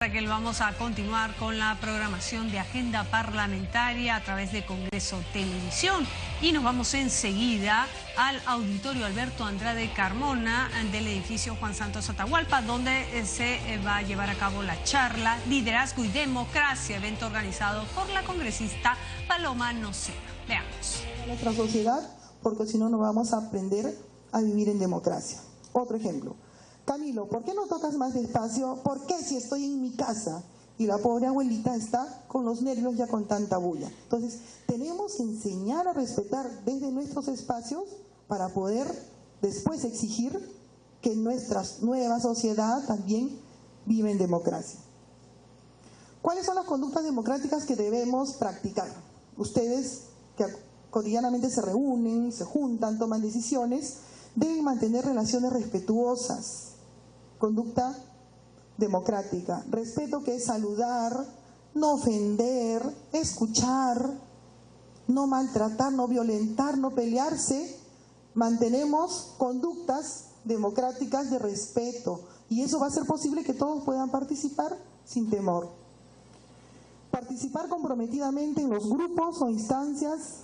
Raquel, vamos a continuar con la programación de Agenda Parlamentaria a través de Congreso Televisión y nos vamos enseguida al Auditorio Alberto Andrade Carmona del edificio Juan Santos Atahualpa, donde se va a llevar a cabo la charla Liderazgo y Democracia, evento organizado por la congresista Paloma Noceda. Veamos. Nuestra sociedad, porque si no, no vamos a aprender a vivir en democracia. Otro ejemplo. Camilo, ¿por qué no tocas más despacio? ¿Por qué si estoy en mi casa y la pobre abuelita está con los nervios ya con tanta bulla? Entonces, tenemos que enseñar a respetar desde nuestros espacios para poder después exigir que nuestra nueva sociedad también vive en democracia. ¿Cuáles son las conductas democráticas que debemos practicar? Ustedes que cotidianamente se reúnen, se juntan, toman decisiones, deben mantener relaciones respetuosas. Conducta democrática, respeto, que es saludar, no ofender, escuchar, no maltratar, no violentar, no pelearse. Mantenemos conductas democráticas de respeto y eso va a ser posible que todos puedan participar sin temor. Participar comprometidamente en los grupos o instancias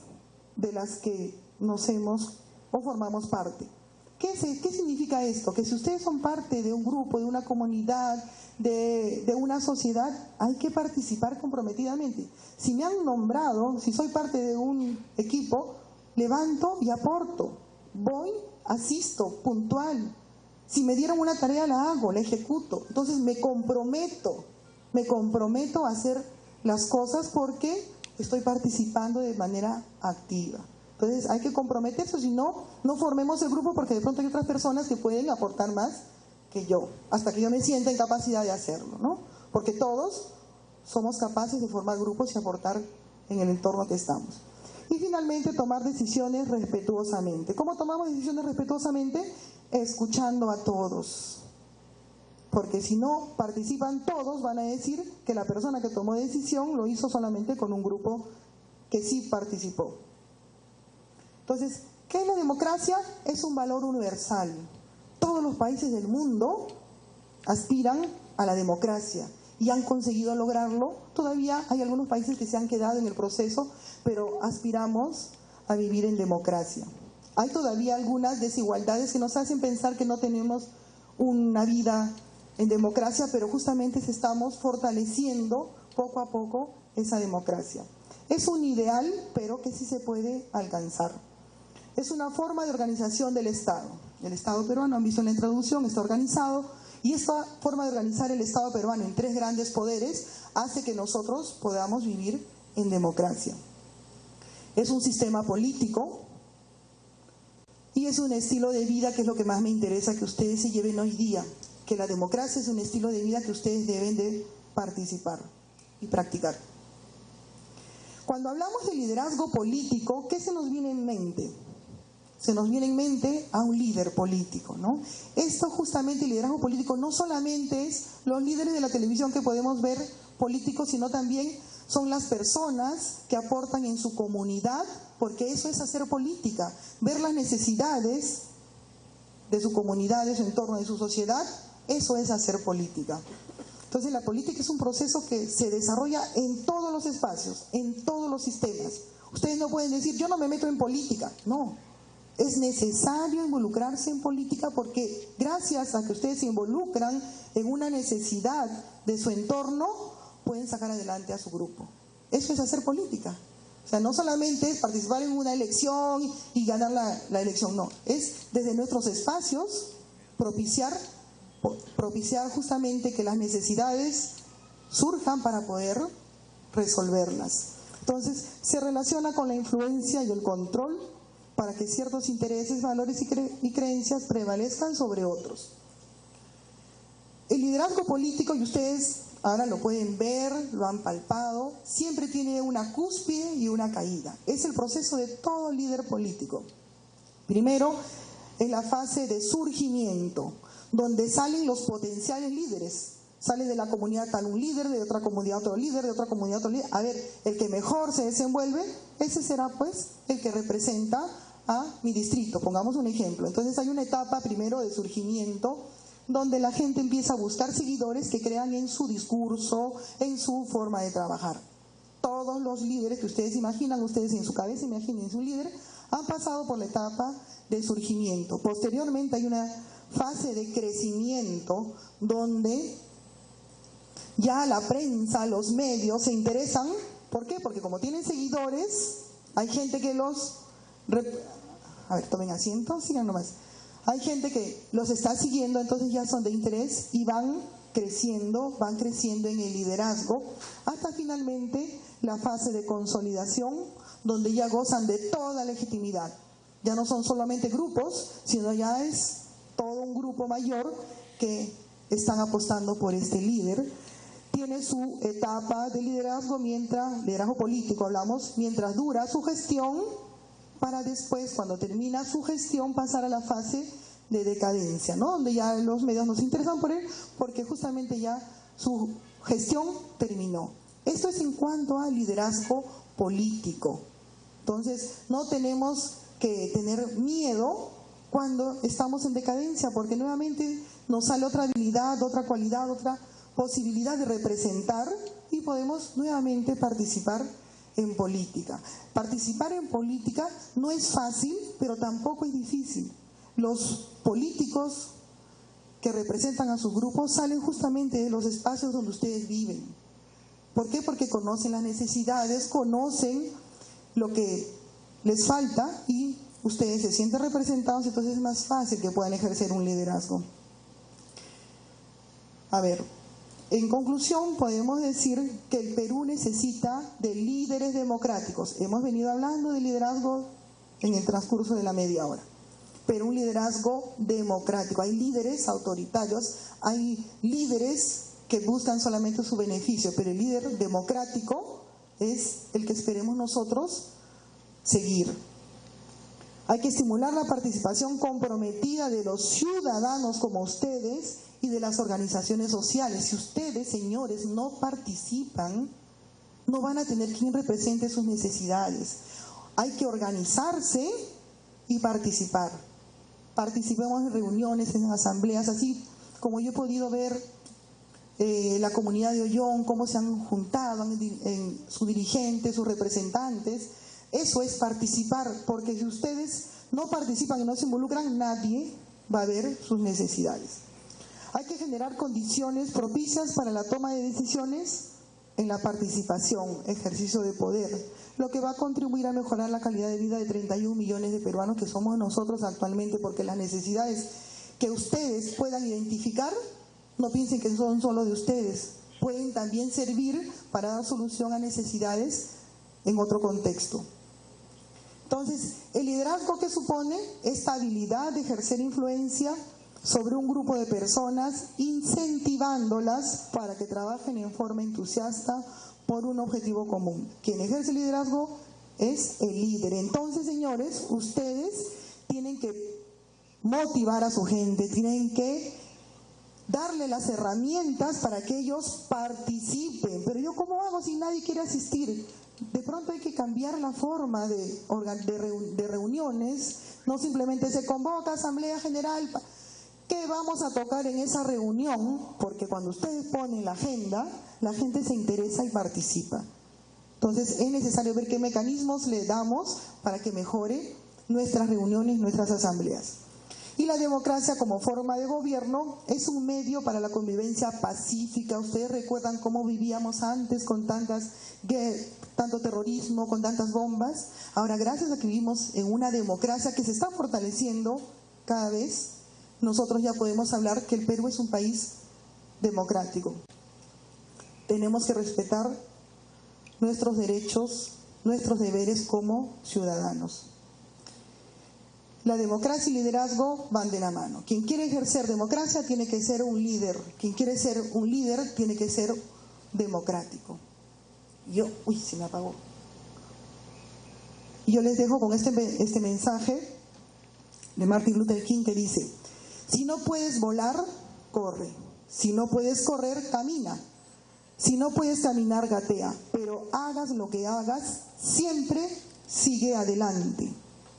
de las que nos hemos o formamos parte. ¿Qué significa esto? Que si ustedes son parte de un grupo, de una comunidad, de una sociedad, hay que participar comprometidamente. Si me han nombrado, si soy parte de un equipo, levanto y aporto. Voy, asisto, puntual. Si me dieron una tarea, la hago, la ejecuto. Entonces me comprometo a hacer las cosas porque estoy participando de manera activa. Entonces hay que comprometerse, si no, no formemos el grupo porque de pronto hay otras personas que pueden aportar más que yo, hasta que yo me sienta en capacidad de hacerlo, ¿no? Porque todos somos capaces de formar grupos y aportar en el entorno que estamos. Y finalmente, tomar decisiones respetuosamente. ¿Cómo tomamos decisiones respetuosamente? Escuchando a todos. Porque si no participan todos, van a decir que la persona que tomó decisión lo hizo solamente con un grupo que sí participó. Entonces, ¿qué es la democracia? Es un valor universal. Todos los países del mundo aspiran a la democracia y han conseguido lograrlo. Todavía hay algunos países que se han quedado en el proceso, pero aspiramos a vivir en democracia. Hay todavía algunas desigualdades que nos hacen pensar que no tenemos una vida en democracia, pero justamente estamos fortaleciendo poco a poco esa democracia. Es un ideal, pero que sí se puede alcanzar. Es una forma de organización del Estado. El Estado peruano, han visto en la introducción, está organizado y esta forma de organizar el Estado peruano en 3 grandes poderes hace que nosotros podamos vivir en democracia. Es un sistema político y es un estilo de vida que es lo que más me interesa que ustedes se lleven hoy día, que la democracia es un estilo de vida que ustedes deben de participar y practicar. Cuando hablamos de liderazgo político, ¿qué se nos viene en mente? Se nos viene en mente a un líder político, ¿no? Esto justamente, el liderazgo político, no solamente es los líderes de la televisión que podemos ver políticos, sino también son las personas que aportan en su comunidad, porque eso es hacer política, ver las necesidades de su comunidad, de su entorno, de su sociedad, eso es hacer política. Entonces la política es un proceso que se desarrolla en todos los espacios, en todos los sistemas. Ustedes no pueden decir, yo no me meto en política, no. Es necesario involucrarse en política porque gracias a que ustedes se involucran en una necesidad de su entorno, pueden sacar adelante a su grupo. Eso es hacer política. O sea, no solamente es participar en una elección y ganar la elección, no. Es desde nuestros espacios propiciar justamente que las necesidades surjan para poder resolverlas. Entonces, se relaciona con la influencia y el control para que ciertos intereses, valores y creencias prevalezcan sobre otros. El liderazgo político, y ustedes ahora lo pueden ver, lo han palpado, siempre tiene una cúspide y una caída. Es el proceso de todo líder político. Primero, es la fase de surgimiento, donde salen los potenciales líderes. Sale de la comunidad tal un líder, de otra comunidad otro líder, de otra comunidad otro líder. A ver, el que mejor se desenvuelve, ese será pues el que representa a mi distrito. Pongamos un ejemplo. Entonces hay una etapa primero de surgimiento, donde la gente empieza a buscar seguidores que crean en su discurso, en su forma de trabajar. Todos los líderes que ustedes imaginan, ustedes en su cabeza imaginen su líder, han pasado por la etapa de surgimiento. Posteriormente hay una fase de crecimiento donde ya la prensa, los medios se interesan. ¿Por qué? Porque como tienen seguidores, hay gente que los... A ver, tomen asiento, sigan nomás. Hay gente que los está siguiendo, entonces ya son de interés y van creciendo en el liderazgo, hasta finalmente la fase de consolidación, donde ya gozan de toda legitimidad. Ya no son solamente grupos, sino ya es todo un grupo mayor que están apostando por este líder. Tiene su etapa de liderazgo liderazgo político hablamos, mientras dura su gestión, para después, cuando termina su gestión, pasar a la fase de decadencia, ¿no? Donde ya los medios nos interesan por él, porque justamente ya su gestión terminó. Esto es en cuanto al liderazgo político. Entonces, no tenemos que tener miedo cuando estamos en decadencia, porque nuevamente nos sale otra habilidad, otra cualidad, otra posibilidad de representar y podemos nuevamente participar en política. Participar en política no es fácil, pero tampoco es difícil. Los políticos que representan a sus grupos salen justamente de los espacios donde ustedes viven. ¿Por qué? Porque conocen las necesidades, conocen lo que les falta y ustedes se sienten representados, entonces es más fácil que puedan ejercer un liderazgo. A ver, en conclusión podemos decir que el Perú necesita de líderes democráticos. Hemos venido hablando de liderazgo en el transcurso de la media hora, pero un liderazgo democrático. Hay líderes autoritarios, hay líderes que buscan solamente su beneficio, pero el líder democrático es el que esperemos nosotros seguir. Hay que estimular la participación comprometida de los ciudadanos como ustedes y de las organizaciones sociales. Si ustedes, señores, no participan, no van a tener quien represente sus necesidades. Hay que organizarse y participar. Participemos en reuniones, en asambleas, así como yo he podido ver la comunidad de Ollón, cómo se han juntado en sus dirigentes, sus representantes. Eso es participar, porque si ustedes no participan y no se involucran, nadie va a ver sus necesidades. Hay que generar condiciones propicias para la toma de decisiones en la participación, ejercicio de poder, lo que va a contribuir a mejorar la calidad de vida de 31 millones de peruanos que somos nosotros actualmente, porque las necesidades que ustedes puedan identificar, no piensen que son solo de ustedes, pueden también servir para dar solución a necesidades en otro contexto. Entonces, el liderazgo que supone esta habilidad de ejercer influencia sobre un grupo de personas, incentivándolas para que trabajen en forma entusiasta por un objetivo común. Quien ejerce liderazgo es el líder. Entonces, señores, ustedes tienen que motivar a su gente, tienen que darle las herramientas para que ellos participen. Pero yo, ¿cómo hago si nadie quiere asistir? De pronto hay que cambiar la forma de reuniones, no simplemente se convoca asamblea general. ¿Qué vamos a tocar en esa reunión? Porque cuando ustedes ponen la agenda, la gente se interesa y participa. Entonces es necesario ver qué mecanismos le damos para que mejore nuestras reuniones, nuestras asambleas. Y la democracia como forma de gobierno es un medio para la convivencia pacífica. Ustedes recuerdan cómo vivíamos antes con tanto terrorismo, con tantas bombas. Ahora, gracias a que vivimos en una democracia que se está fortaleciendo cada vez, nosotros ya podemos hablar que el Perú es un país democrático. Tenemos que respetar nuestros derechos, nuestros deberes como ciudadanos. La democracia y liderazgo van de la mano. Quien quiere ejercer democracia tiene que ser un líder. Quien quiere ser un líder tiene que ser democrático. Se me apagó. Y yo les dejo con este mensaje de Martin Luther King que dice: si no puedes volar, corre. Si no puedes correr, camina. Si no puedes caminar, gatea. Pero hagas lo que hagas, siempre sigue adelante.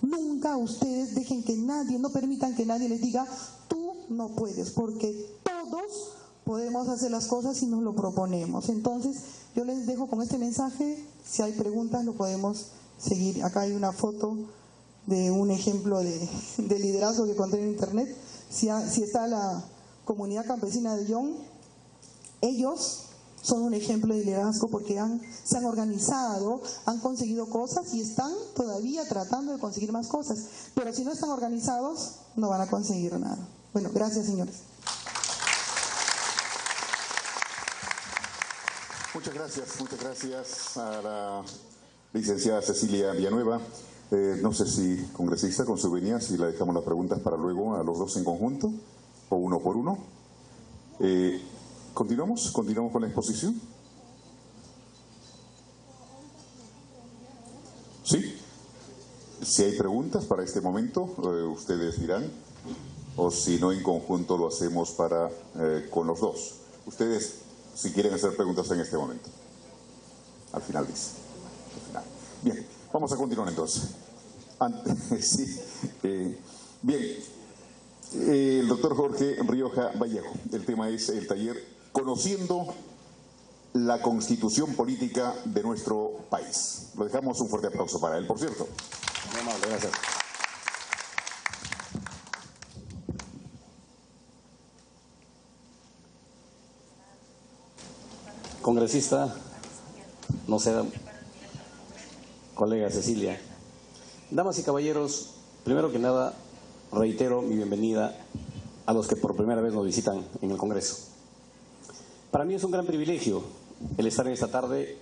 Nunca ustedes dejen que nadie, no permitan que nadie les diga: tú no puedes, porque todos podemos hacer las cosas si nos lo proponemos. Entonces, yo les dejo con este mensaje. Si hay preguntas, lo podemos seguir. Acá hay una foto de un ejemplo de liderazgo que encontré en internet. Si está la comunidad campesina de Yon, ellos son un ejemplo de liderazgo porque se han organizado, han conseguido cosas y están todavía tratando de conseguir más cosas. Pero si no están organizados, no van a conseguir nada. Bueno, gracias, señores. Muchas gracias a la licenciada Cecilia Villanueva. No sé si, congresista, con su venia, si le dejamos las preguntas para luego a los dos en conjunto o uno por uno. ¿Continuamos con la exposición? ¿Sí? Si hay preguntas para este momento, ustedes dirán, o si no, en conjunto lo hacemos con los dos. Ustedes, si quieren hacer preguntas en este momento. Al final dice. Al final. Bien, vamos a continuar entonces. Sí, bien, el doctor Jorge Rioja Vallejo. El tema es el taller Conociendo la Constitución Política de nuestro país. Lo dejamos, un fuerte aplauso para él, por cierto. Muy amable, gracias. Congresista, no sé, colega Cecilia. Damas y caballeros, primero que nada, reitero mi bienvenida a los que por primera vez nos visitan en el Congreso. Para mí es un gran privilegio el estar en esta tarde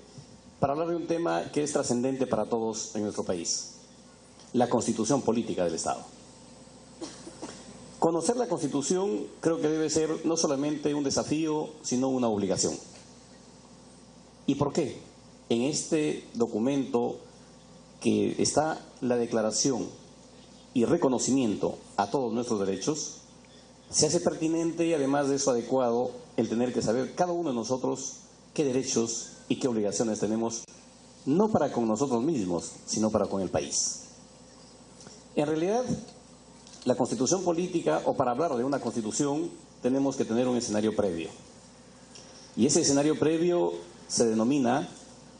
para hablar de un tema que es trascendente para todos en nuestro país, la Constitución Política del Estado. Conocer la Constitución creo que debe ser no solamente un desafío, sino una obligación. ¿Y por qué? En este documento que está la declaración y reconocimiento a todos nuestros derechos, se hace pertinente y además de eso adecuado el tener que saber cada uno de nosotros qué derechos y qué obligaciones tenemos, no para con nosotros mismos, sino para con el país. En realidad, la Constitución Política, o para hablar de una Constitución, tenemos que tener un escenario previo. Y ese escenario previo se denomina,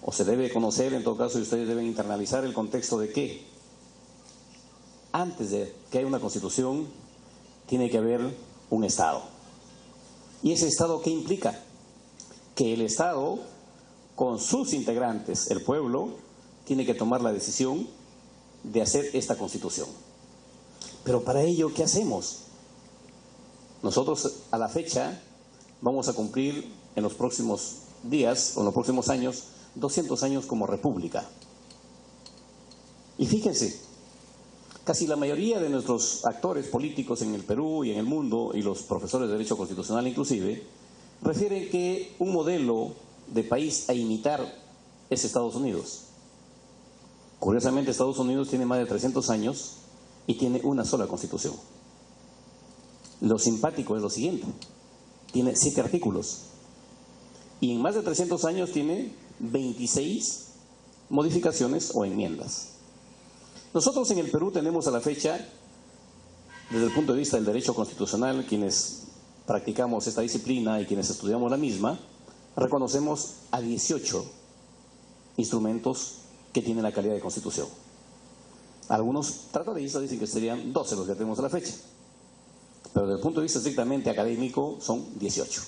o se debe conocer, en todo caso, y ustedes deben internalizar el contexto de que antes de que haya una Constitución, tiene que haber un Estado. ¿Y ese Estado qué implica? Que el Estado, con sus integrantes, el pueblo, tiene que tomar la decisión de hacer esta Constitución. Pero para ello, ¿qué hacemos? Nosotros, a la fecha, vamos a cumplir en los próximos días, o en los próximos años, 200 años como república. Y fíjense, casi la mayoría de nuestros actores políticos en el Perú y en el mundo, y los profesores de Derecho Constitucional inclusive, refieren que un modelo de país a imitar es Estados Unidos. Curiosamente, Estados Unidos tiene más de 300 años y tiene una sola Constitución. Lo simpático es lo siguiente: tiene 7 artículos y en más de 300 años tiene 26 modificaciones o enmiendas. Nosotros en el Perú tenemos a la fecha, desde el punto de vista del derecho constitucional, quienes practicamos esta disciplina y quienes estudiamos la misma, reconocemos a 18 instrumentos que tienen la calidad de Constitución. Algunos tratadistas dicen que serían 12 los que tenemos a la fecha, pero desde el punto de vista estrictamente académico son 18.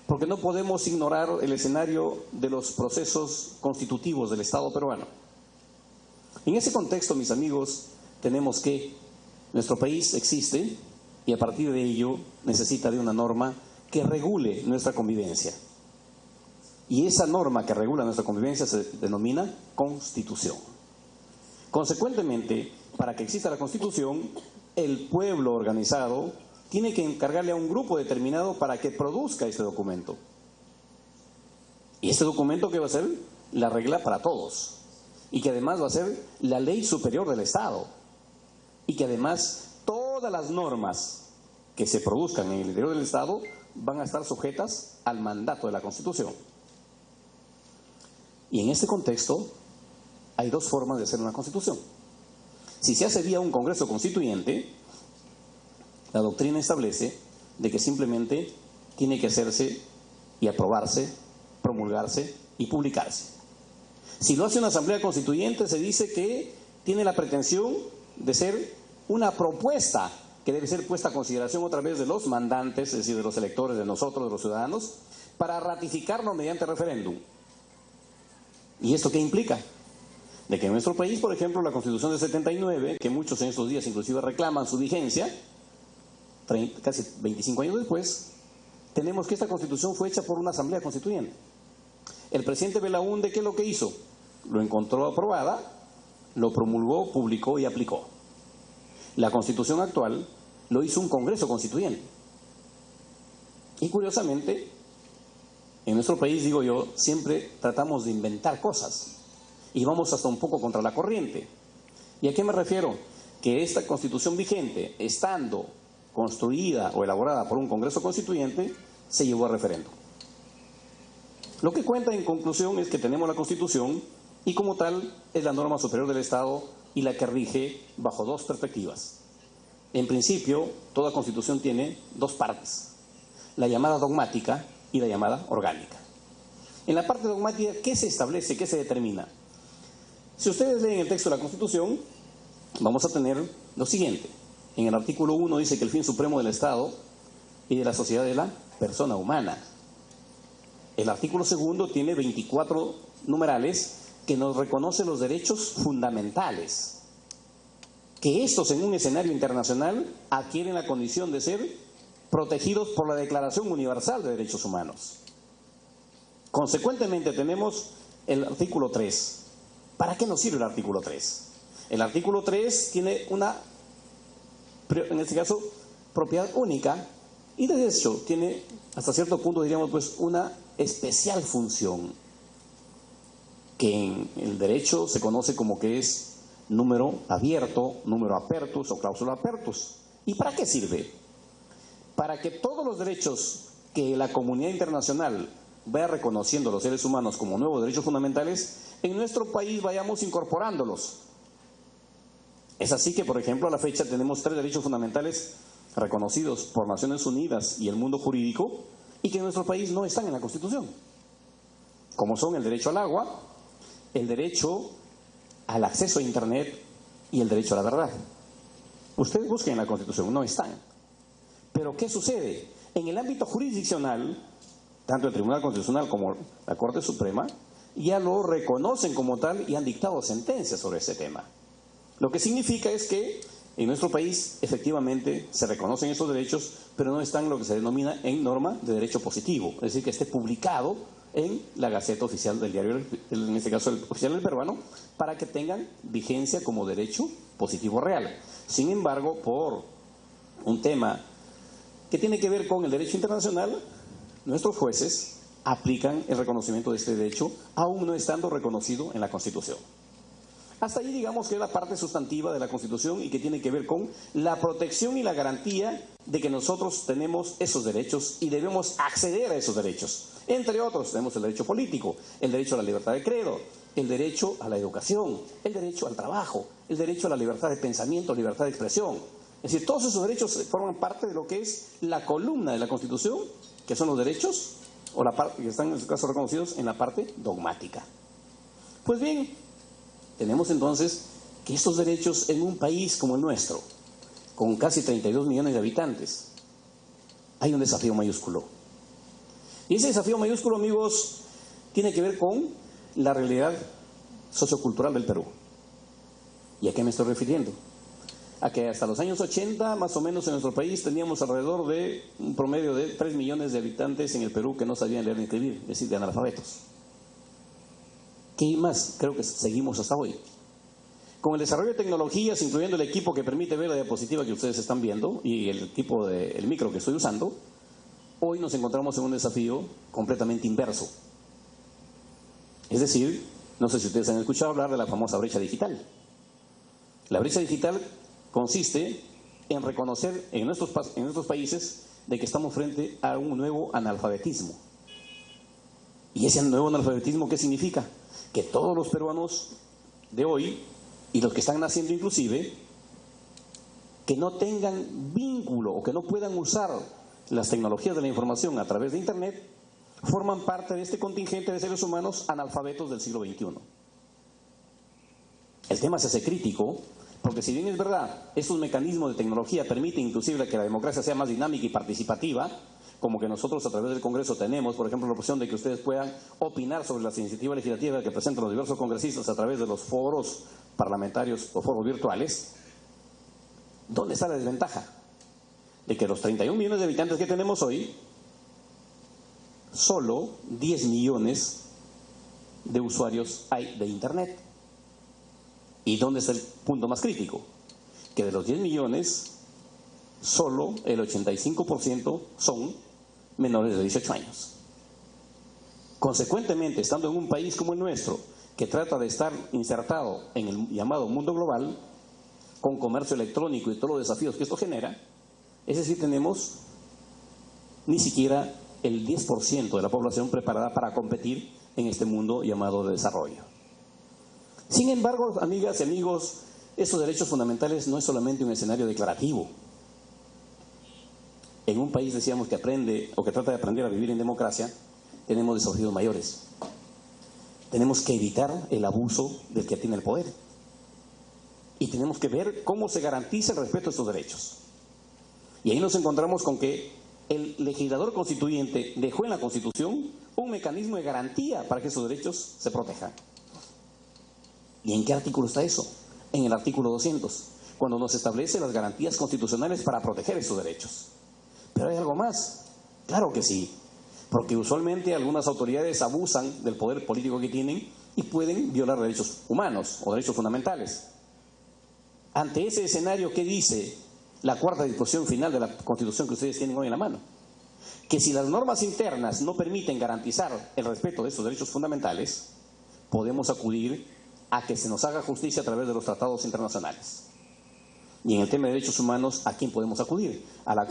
Porque no podemos ignorar el escenario de los procesos constitutivos del Estado peruano. En ese contexto, mis amigos, tenemos que nuestro país existe y a partir de ello necesita de una norma que regule nuestra convivencia. Y esa norma que regula nuestra convivencia se denomina Constitución. Consecuentemente, para que exista la Constitución, el pueblo organizado tiene que encargarle a un grupo determinado para que produzca este documento. Y este documento, ¿qué va a ser? La regla para todos. Y que además va a ser la ley superior del Estado. Y que además todas las normas que se produzcan en el interior del Estado van a estar sujetas al mandato de la Constitución. Y en este contexto hay dos formas de hacer una Constitución. Si se hace vía un Congreso Constituyente, La doctrina establece de que simplemente tiene que hacerse y aprobarse, promulgarse y publicarse. Si lo hace una asamblea constituyente, se dice que tiene la pretensión de ser una propuesta que debe ser puesta a consideración otra vez de los mandantes, es decir, de los electores, de nosotros, de los ciudadanos, para ratificarlo mediante referéndum. ¿Y esto qué implica? De que en nuestro país, por ejemplo, la Constitución del 79, que muchos en estos días inclusive reclaman su vigencia, casi 25 años después, tenemos que esta Constitución fue hecha por una asamblea constituyente. El presidente Belaúnde, ¿qué es lo que hizo? Lo encontró aprobada, lo promulgó, publicó y aplicó. La Constitución actual lo hizo un Congreso Constituyente. Y curiosamente, en nuestro país, digo yo, siempre tratamos de inventar cosas y vamos hasta un poco contra la corriente. ¿Y a qué me refiero? Que esta Constitución vigente, estando construida o elaborada por un Congreso Constituyente, se llevó a referéndum. Lo que cuenta en conclusión es que tenemos la Constitución y como tal es la norma superior del Estado y la que rige bajo dos perspectivas. En principio, toda Constitución tiene dos partes, la llamada dogmática y la llamada orgánica. En la parte dogmática, ¿qué se establece, qué se determina? Si ustedes leen el texto de la Constitución, vamos a tener lo siguiente. En el artículo 1 dice que el fin supremo del Estado y de la sociedad es la persona humana. El artículo 2 tiene 24 numerales que nos reconoce los derechos fundamentales, que estos en un escenario internacional adquieren la condición de ser protegidos por la Declaración Universal de Derechos Humanos. Consecuentemente tenemos el artículo 3. ¿Para qué nos sirve el artículo 3? El artículo 3 tiene una, en este caso, propiedad única y de hecho tiene hasta cierto punto, diríamos, pues una especial función que en el derecho se conoce como que es número abierto, número apertus o cláusula apertus. ¿Y para qué sirve? Para que todos los derechos que la comunidad internacional vaya reconociendo a los seres humanos como nuevos derechos fundamentales, en nuestro país vayamos incorporándolos. Es así que, por ejemplo, a la fecha tenemos 3 derechos fundamentales reconocidos por Naciones Unidas y el mundo jurídico y que en nuestro país no están en la Constitución, como son el derecho al agua, el derecho al acceso a Internet y el derecho a la verdad. Ustedes busquen en la Constitución, no están. Pero ¿qué sucede? En el ámbito jurisdiccional, tanto el Tribunal Constitucional como la Corte Suprema ya lo reconocen como tal y han dictado sentencias sobre ese tema. Lo que significa es que en nuestro país efectivamente se reconocen esos derechos, pero no están lo que se denomina en norma de derecho positivo, es decir, que esté publicado en la Gaceta Oficial del Diario, en este caso el Oficial del Peruano, para que tengan vigencia como derecho positivo real. Sin embargo, por un tema que tiene que ver con el derecho internacional, nuestros jueces aplican el reconocimiento de este derecho, aún no estando reconocido en la Constitución. Hasta ahí digamos que es la parte sustantiva de la Constitución y que tiene que ver con la protección y la garantía de que nosotros tenemos esos derechos y debemos acceder a esos derechos. Entre otros, tenemos el derecho político, el derecho a la libertad de credo, el derecho a la educación, el derecho al trabajo, el derecho a la libertad de pensamiento, libertad de expresión. Es decir, todos esos derechos forman parte de lo que es la columna de la Constitución, que son los derechos, o la parte que están en este caso reconocidos en la parte dogmática. Pues bien, tenemos entonces que estos derechos en un país como el nuestro, con casi 32 millones de habitantes, hay un desafío mayúsculo. Y ese desafío mayúsculo, amigos, tiene que ver con la realidad sociocultural del Perú. ¿Y a qué me estoy refiriendo? A que hasta los años 80, más o menos en nuestro país, teníamos alrededor de un promedio de 3 millones de habitantes en el Perú que no sabían leer ni escribir, es decir, de analfabetos. ¿Qué más? Creo que seguimos hasta hoy. Con el desarrollo de tecnologías, incluyendo el equipo que permite ver la diapositiva que ustedes están viendo y el equipo del micro que estoy usando, hoy nos encontramos en un desafío completamente inverso. Es decir, no sé si ustedes han escuchado hablar de la famosa brecha digital. La brecha digital consiste en reconocer en nuestros países de que estamos frente a un nuevo analfabetismo. ¿Y ese nuevo analfabetismo qué significa? Que todos los peruanos de hoy, y los que están naciendo inclusive, que no tengan vínculo o que no puedan usar las tecnologías de la información a través de Internet, forman parte de este contingente de seres humanos analfabetos del siglo XXI. El tema se hace crítico porque, si bien es verdad, estos mecanismos de tecnología permiten inclusive que la democracia sea más dinámica y participativa, como que nosotros a través del Congreso tenemos, por ejemplo, la opción de que ustedes puedan opinar sobre las iniciativas legislativas que presentan los diversos congresistas a través de los foros parlamentarios o foros virtuales, ¿dónde está la desventaja? De que los 31 millones de habitantes que tenemos hoy, solo 10 millones de usuarios hay de Internet. ¿Y dónde está el punto más crítico? Que de los 10 millones, solo el 85% son menores de 18 años. Consecuentemente, estando en un país como el nuestro, que trata de estar insertado en el llamado mundo global, con comercio electrónico y todos los desafíos que esto genera, es decir, tenemos ni siquiera el 10% de la población preparada para competir en este mundo llamado de desarrollo. Sin embargo, amigas y amigos, estos derechos fundamentales no es solamente un escenario declarativo. En un país, decíamos, que aprende o que trata de aprender a vivir en democracia, tenemos desafíos mayores. Tenemos que evitar el abuso del que tiene el poder. Y tenemos que ver cómo se garantiza el respeto a estos derechos. Y ahí nos encontramos con que el legislador constituyente dejó en la Constitución un mecanismo de garantía para que esos derechos se protejan. ¿Y en qué artículo está eso? En el artículo 200, cuando nos establece las garantías constitucionales para proteger esos derechos. Pero hay algo más. Claro que sí, porque usualmente algunas autoridades abusan del poder político que tienen y pueden violar derechos humanos o derechos fundamentales. Ante ese escenario, ¿qué dice la cuarta disposición final de la Constitución que ustedes tienen hoy en la mano? Que si las normas internas no permiten garantizar el respeto de esos derechos fundamentales, podemos acudir a que se nos haga justicia a través de los tratados internacionales. Y en el tema de derechos humanos, ¿a quién podemos acudir?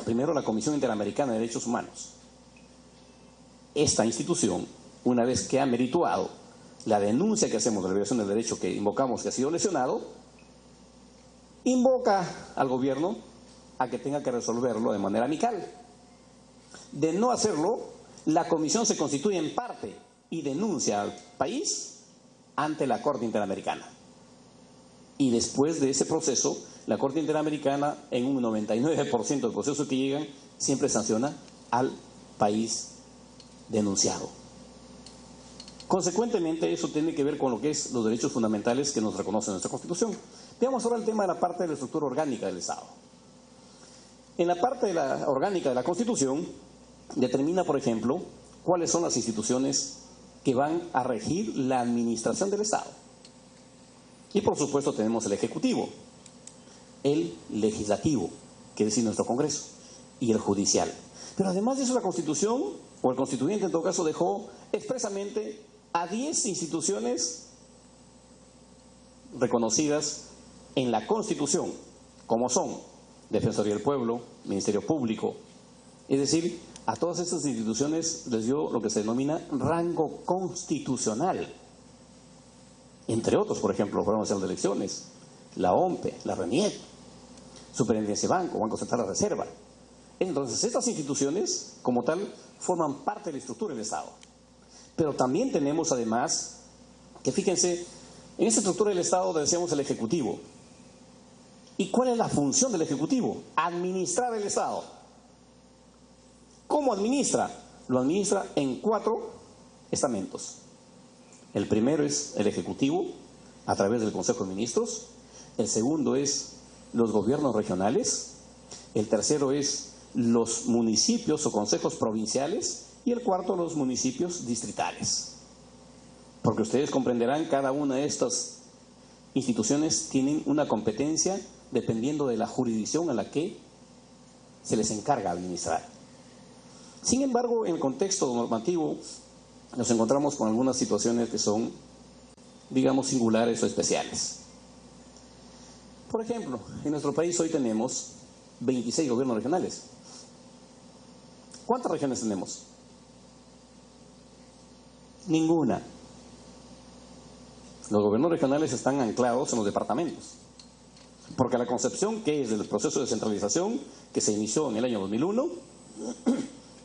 Primero, a la Comisión Interamericana de Derechos Humanos. Esta institución, una vez que ha merituado la denuncia que hacemos de la violación del derecho que invocamos que ha sido lesionado, invoca al gobierno a que tenga que resolverlo de manera amical. De no hacerlo, la comisión se constituye en parte y denuncia al país ante la Corte Interamericana. Y después de ese proceso, la Corte Interamericana, en un 99% del proceso que llegan, siempre sanciona al país denunciado. Consecuentemente, eso tiene que ver con lo que es los derechos fundamentales que nos reconoce nuestra Constitución. Veamos ahora el tema de la parte de la estructura orgánica del Estado. En la parte de la orgánica de la Constitución, determina, por ejemplo, cuáles son las instituciones que van a regir la administración del Estado. Y por supuesto tenemos el Ejecutivo, el Legislativo, que es decir nuestro Congreso, y el Judicial. Pero además de eso, la Constitución, o el Constituyente en todo caso, dejó expresamente a 10 instituciones reconocidas en la Constitución, como son Defensoría del Pueblo, Ministerio Público. Es decir, a todas estas instituciones les dio lo que se denomina rango constitucional. Entre otros, por ejemplo, el Programa Nacional de Elecciones, la OMPE, la RENIEC, Superintendencia de Banco, Banco Central de Reserva. Entonces, estas instituciones, como tal, forman parte de la estructura del Estado. Pero también tenemos, además, que fíjense, en esta estructura del Estado decíamos el Ejecutivo. ¿Y cuál es la función del Ejecutivo? Administrar el Estado. ¿Cómo administra? Lo administra en 4 estamentos. El primero es el Ejecutivo, a través del Consejo de Ministros. El segundo es los gobiernos regionales. El tercero es los municipios o consejos provinciales. Y el cuarto, los municipios distritales. Porque ustedes comprenderán, cada una de estas instituciones tienen una competencia dependiendo de la jurisdicción a la que se les encarga administrar. Sin embargo, en el contexto normativo nos encontramos con algunas situaciones que son, digamos, singulares o especiales. Por ejemplo, en nuestro país hoy tenemos 26 gobiernos regionales. ¿Cuántas regiones tenemos? Ninguna. Los gobiernos regionales están anclados en los departamentos. Porque la concepción que es del proceso de descentralización que se inició en el año 2001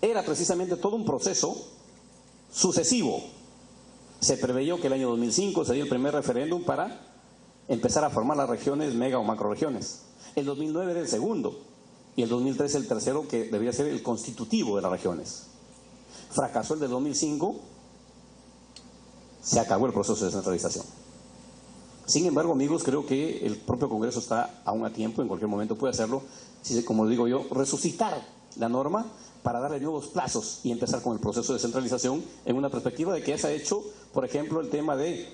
era precisamente todo un proceso sucesivo. Se preveyó que el año 2005 sería el primer referéndum para empezar a formar las regiones, mega o macroregiones. El 2009 era el segundo y el 2013 el tercero, que debía ser el constitutivo de las regiones. Fracasó el del 2005, se acabó el proceso de descentralización. Sin embargo, amigos, creo que el propio Congreso está aún a tiempo, en cualquier momento puede hacerlo, como digo yo, resucitar la norma para darle nuevos plazos y empezar con el proceso de descentralización en una perspectiva de que ya se ha hecho, por ejemplo, el tema de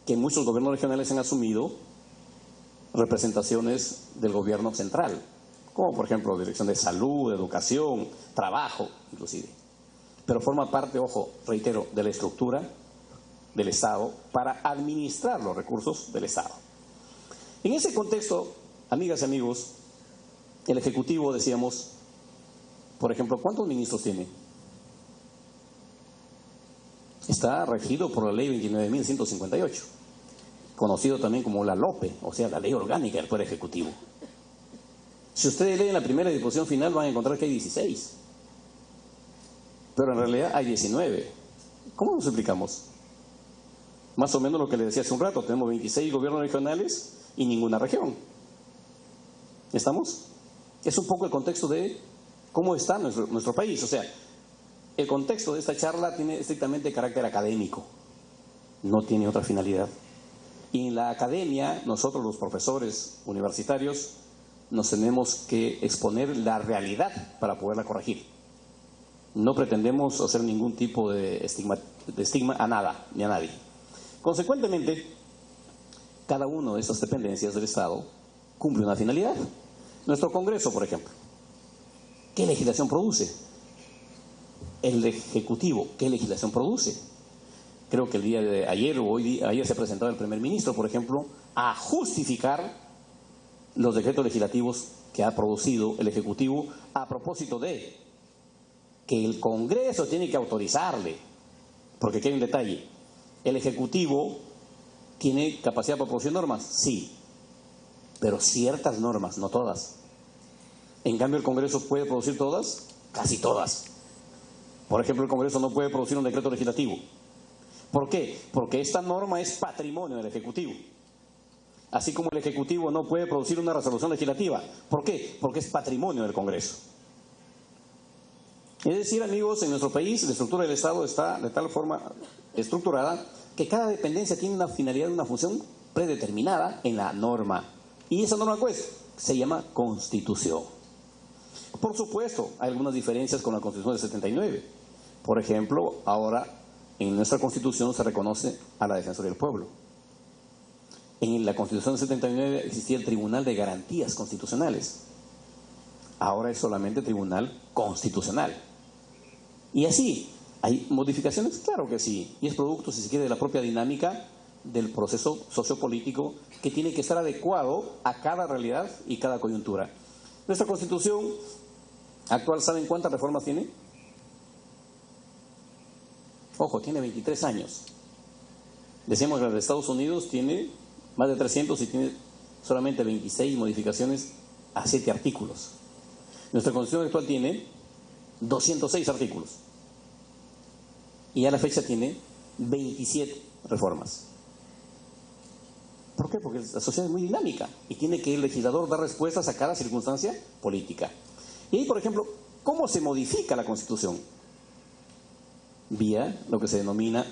que muchos gobiernos regionales han asumido representaciones del gobierno central, como por ejemplo Dirección de Salud, Educación, Trabajo, inclusive. Pero forma parte, ojo, reitero, de la estructura del Estado para administrar los recursos del Estado. En ese contexto, amigas y amigos, el Ejecutivo, decíamos, por ejemplo, ¿cuántos ministros tiene? Está regido por la Ley 29.158, conocido también como la LOPE, o sea, la Ley Orgánica del Poder Ejecutivo. Si ustedes leen la primera disposición final van a encontrar que hay 16, pero en realidad hay 19. ¿Cómo nos explicamos? Más o menos lo que les decía hace un rato, tenemos 26 gobiernos regionales y ninguna región. ¿Estamos? Es un poco el contexto de cómo está nuestro país. O sea, el contexto de esta charla tiene estrictamente carácter académico, no tiene otra finalidad. Y en la academia, nosotros los profesores universitarios nos tenemos que exponer la realidad para poderla corregir. No pretendemos hacer ningún tipo de estigma a nada, ni a nadie. Consecuentemente, cada una de estas dependencias del Estado cumple una finalidad. Nuestro Congreso, por ejemplo, ¿qué legislación produce? El Ejecutivo, ¿qué legislación produce? Creo que el día de ayer o ayer se presentaba el primer ministro, por ejemplo, a justificar los decretos legislativos que ha producido el Ejecutivo a propósito de que el Congreso tiene que autorizarle, porque aquí hay un detalle. ¿El Ejecutivo tiene capacidad para producir normas? Sí, pero ciertas normas, no todas. En cambio, ¿el Congreso puede producir todas? Casi todas. Por ejemplo, el Congreso no puede producir un decreto legislativo. ¿Por qué? Porque esta norma es patrimonio del Ejecutivo. Así como el Ejecutivo no puede producir una resolución legislativa. ¿Por qué? Porque es patrimonio del Congreso. Es decir, amigos, en nuestro país la estructura del Estado está de tal forma estructurada que cada dependencia tiene una finalidad, una función predeterminada en la norma. Y esa norma, pues, se llama Constitución. Por supuesto, hay algunas diferencias con la Constitución del 79. Por ejemplo, ahora en nuestra Constitución se reconoce a la Defensoría del Pueblo. En la Constitución del 79 existía el Tribunal de Garantías Constitucionales. Ahora es solamente Tribunal Constitucional. Y así, ¿hay modificaciones? Claro que sí. Y es producto, si se quiere, de la propia dinámica del proceso sociopolítico que tiene que estar adecuado a cada realidad y cada coyuntura. Nuestra Constitución actual, ¿saben cuántas reformas tiene? Ojo, tiene 23 años. Decíamos que la de Estados Unidos tiene más de 300 y tiene solamente 26 modificaciones a 7 artículos. Nuestra Constitución actual tiene 206 artículos. Y a la fecha tiene 27 reformas. ¿Por qué? Porque la sociedad es muy dinámica y tiene que el legislador dar respuestas a cada circunstancia política. Y ahí, por ejemplo, ¿cómo se modifica la Constitución? Vía lo que se denomina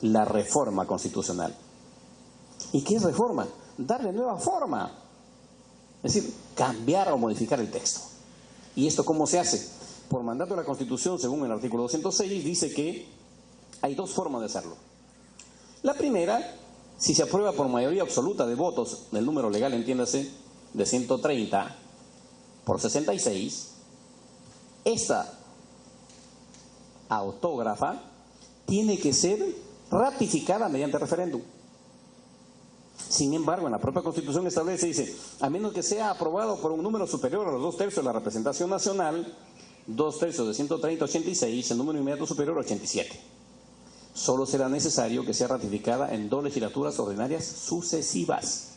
la reforma constitucional. ¿Y qué es reforma? Darle nueva forma. Es decir, cambiar o modificar el texto. ¿Y esto cómo se hace? Por mandato de la Constitución, según el artículo 206, dice que hay dos formas de hacerlo. La primera, si se aprueba por mayoría absoluta de votos, del número legal, entiéndase, de 130 por 66, esta autógrafa tiene que ser ratificada mediante referéndum. Sin embargo, en la propia Constitución establece, dice, a menos que sea aprobado por un número superior a los 2/3 de la representación nacional, 2/3 de 130 a 86, el número inmediato superior a 87. Solo será necesario que sea ratificada en 2 legislaturas ordinarias sucesivas.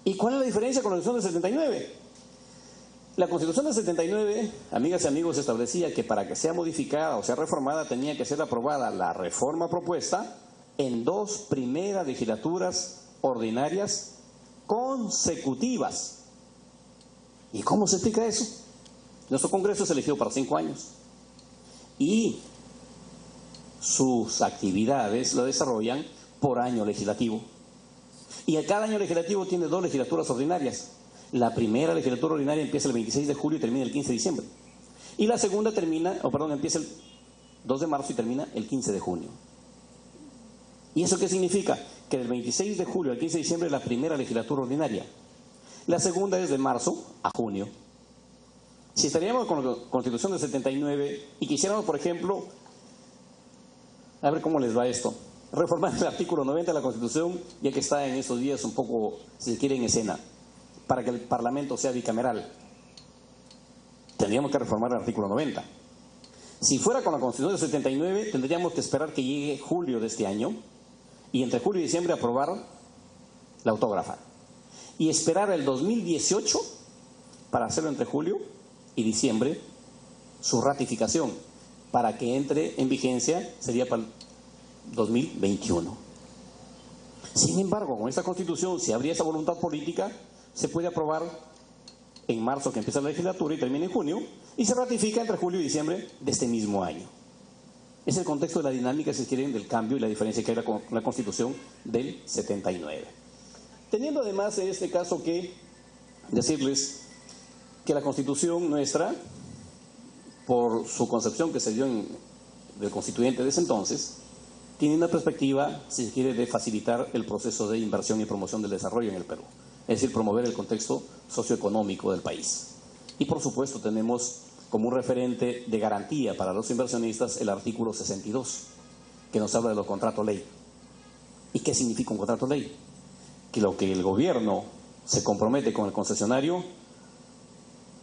¿Y cuál es la diferencia con la Constitución del 79? La Constitución del 79, amigas y amigos, establecía que para que sea modificada o sea reformada tenía que ser aprobada la reforma propuesta en 2 primeras legislaturas ordinarias consecutivas. ¿Y cómo se explica eso? Nuestro Congreso es elegido para 5 años y sus actividades lo desarrollan por año legislativo. Y a cada año legislativo tiene 2 legislaturas ordinarias. La primera legislatura ordinaria empieza el 26 de julio y termina el 15 de diciembre. Y la segunda empieza el 2 de marzo y termina el 15 de junio. ¿Y eso qué significa? Que del 26 de julio al 15 de diciembre es la primera legislatura ordinaria. La segunda es de marzo a junio. Si estaríamos con la Constitución del 79 y quisiéramos, por ejemplo, a ver cómo les va esto, reformar el artículo 90 de la Constitución, ya que está en estos días un poco, si se quiere, en escena, para que el Parlamento sea bicameral, tendríamos que reformar el artículo 90. Si fuera con la Constitución del 79, tendríamos que esperar que llegue julio de este año y entre julio y diciembre aprobar la autógrafa. Y esperar el 2018 para hacerlo entre julio y diciembre su ratificación, para que entre en vigencia, sería para el 2021. Sin embargo, con esta Constitución, si habría esa voluntad política, se puede aprobar en marzo, que empieza la legislatura y termina en junio, y se ratifica entre julio y diciembre de este mismo año. Es el contexto de la dinámica, si quieren, del cambio y la diferencia que hay con la Constitución del 79. Teniendo además en este caso que decirles que la Constitución nuestra, por su concepción que se dio del constituyente de ese entonces, tiene una perspectiva, si se quiere, de facilitar el proceso de inversión y promoción del desarrollo en el Perú. Es decir, promover el contexto socioeconómico del país. Y por supuesto tenemos como un referente de garantía para los inversionistas el artículo 62, que nos habla de los contratos ley. ¿Y qué significa un contrato ley? Que lo que el gobierno se compromete con el concesionario,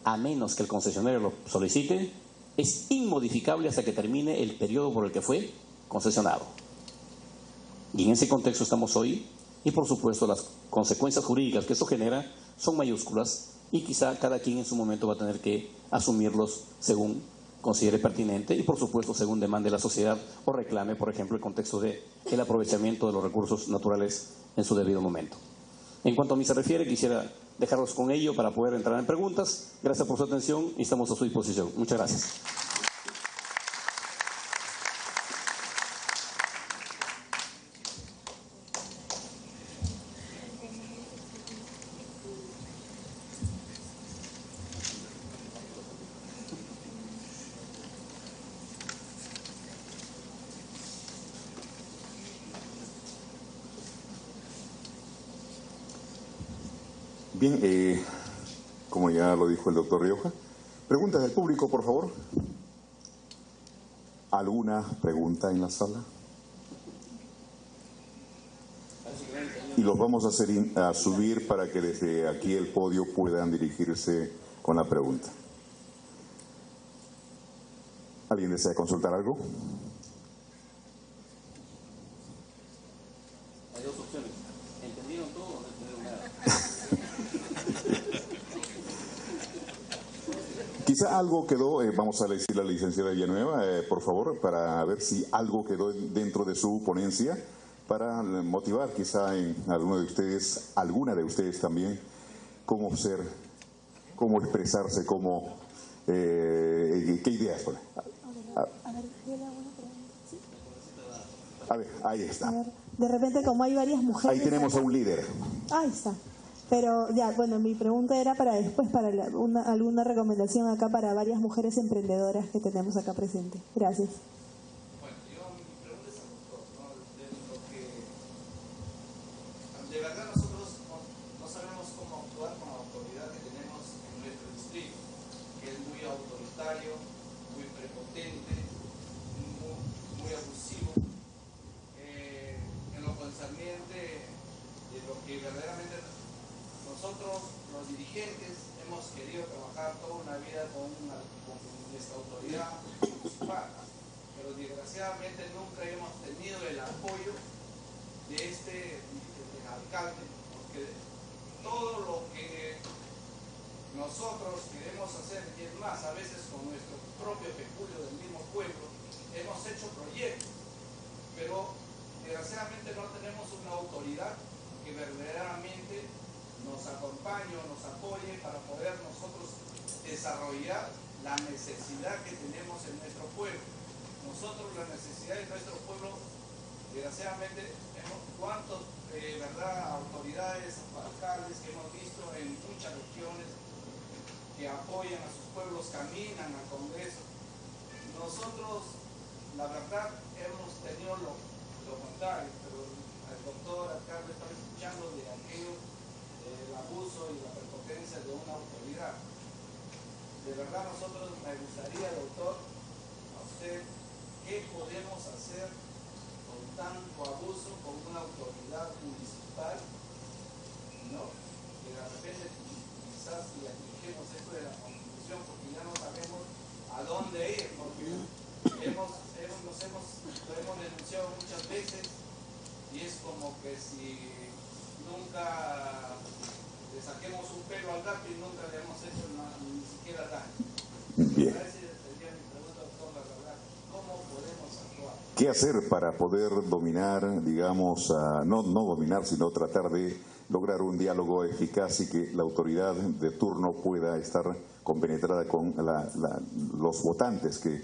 a menos que el concesionario lo solicite, es inmodificable hasta que termine el periodo por el que fue concesionado. Y en ese contexto estamos hoy, y por supuesto las consecuencias jurídicas que eso genera son mayúsculas y quizá cada quien en su momento va a tener que asumirlos según considere pertinente y por supuesto según demande la sociedad o reclame, por ejemplo, el contexto del aprovechamiento de los recursos naturales en su debido momento. En cuanto a mí se refiere, quisiera dejarlos con ello para poder entrar en preguntas. Gracias por su atención y estamos a su disposición. Muchas gracias. Bien, como ya lo dijo el doctor Rioja, preguntas del público, por favor. ¿Alguna pregunta en la sala? Y los vamos a subir para que desde aquí el podio puedan dirigirse con la pregunta. ¿Alguien desea consultar algo? Hay 2 opciones. ¿Entendieron todo o no entendieron nada? Quizá algo quedó, vamos a decirle a la licenciada Villanueva, por favor, para ver si algo quedó dentro de su ponencia, para motivar quizá en alguna de ustedes también, cómo ser, cómo expresarse, cómo, qué ideas. A ver, ahí está. A ver, de repente, como hay varias mujeres... Ahí tenemos a un líder. Ahí está. Pero ya, bueno, mi pregunta era para después, para alguna recomendación acá para varias mujeres emprendedoras que tenemos acá presentes. Gracias. Bueno, mi pregunta es a los dos, ¿no? De lo que... De verdad nosotros no sabemos cómo actuar con la autoridad que tenemos en nuestro distrito, que es muy autoritario, muy prepotente, muy abusivo, en lo concerniente de lo que verdaderamente nosotros, los dirigentes, hemos querido trabajar toda una vida con nuestra autoridad municipal, pero desgraciadamente nunca hemos tenido el apoyo del alcalde, porque todo lo que nosotros queremos hacer, y es más, a veces con nuestro propio peculio del mismo pueblo, hemos hecho proyectos, pero desgraciadamente no tenemos una autoridad que verdaderamente nos acompañe o nos apoye para poder nosotros desarrollar la necesidad que tenemos en nuestro pueblo. Nosotros la necesidad de nuestro pueblo, desgraciadamente, cuántos autoridades, alcaldes que hemos visto en muchas regiones que apoyan a sus pueblos, caminan al Congreso. Nosotros, la verdad, hemos tenido lo contrario, pero el doctor alcalde está escuchando de aquello, del abuso y la prepotencia de una autoridad. De verdad, nosotros me gustaría, doctor, a usted, ¿qué podemos hacer con tanto abuso con una autoridad municipal? ¿No? Que de repente quizás si apliquemos esto de la Constitución, porque ya no sabemos a dónde ir, porque lo hemos denunciado muchas veces y es como que si nunca le saquemos un pelo al gato y nunca le hemos hecho ni siquiera daño. Bien. Sería mi pregunta, doctor, la verdad, ¿cómo podemos actuar? ¿Qué hacer para poder dominar, digamos, no dominar, sino tratar de lograr un diálogo eficaz y que la autoridad de turno pueda estar compenetrada con los votantes que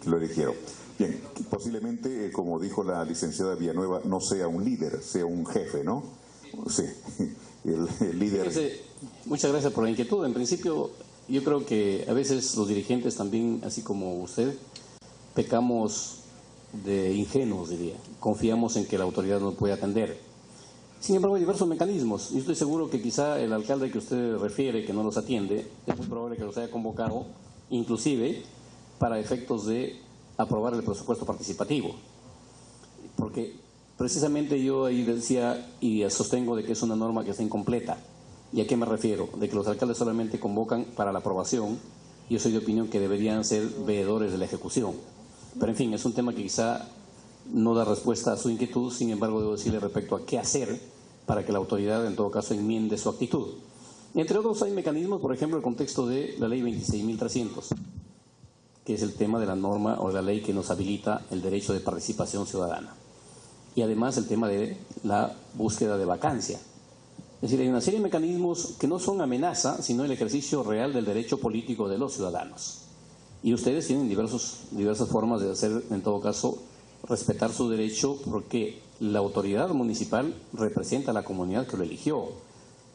lo eligieron? Bien, posiblemente, como dijo la licenciada Villanueva, no sea un líder, sea un jefe, ¿no? Sí, el líder. Fíjese, muchas gracias por la inquietud. En principio, yo creo que a veces los dirigentes también, así como usted, pecamos de ingenuos, diría. Confiamos en que la autoridad nos puede atender. Sin embargo, hay diversos mecanismos. Yo estoy seguro que quizá el alcalde que usted refiere, que no los atiende, es muy probable que los haya convocado, inclusive para efectos de aprobar el presupuesto participativo. Porque precisamente yo ahí decía y sostengo de que es una norma que está incompleta. ¿Y a qué me refiero? De que los alcaldes solamente convocan para la aprobación. Yo soy de opinión que deberían ser veedores de la ejecución. Pero en fin, es un tema que quizá no da respuesta a su inquietud. Sin embargo, debo decirle respecto a qué hacer para que la autoridad, en todo caso, enmiende su actitud. Entre otros, hay mecanismos, por ejemplo, el contexto de la ley 26.300, que es el tema de la norma o de la ley que nos habilita el derecho de participación ciudadana. Y además el tema de la búsqueda de vacancia. Es decir, hay una serie de mecanismos que no son amenaza, sino el ejercicio real del derecho político de los ciudadanos. Y ustedes tienen diversas formas de hacer, en todo caso, respetar su derecho, porque la autoridad municipal representa a la comunidad que lo eligió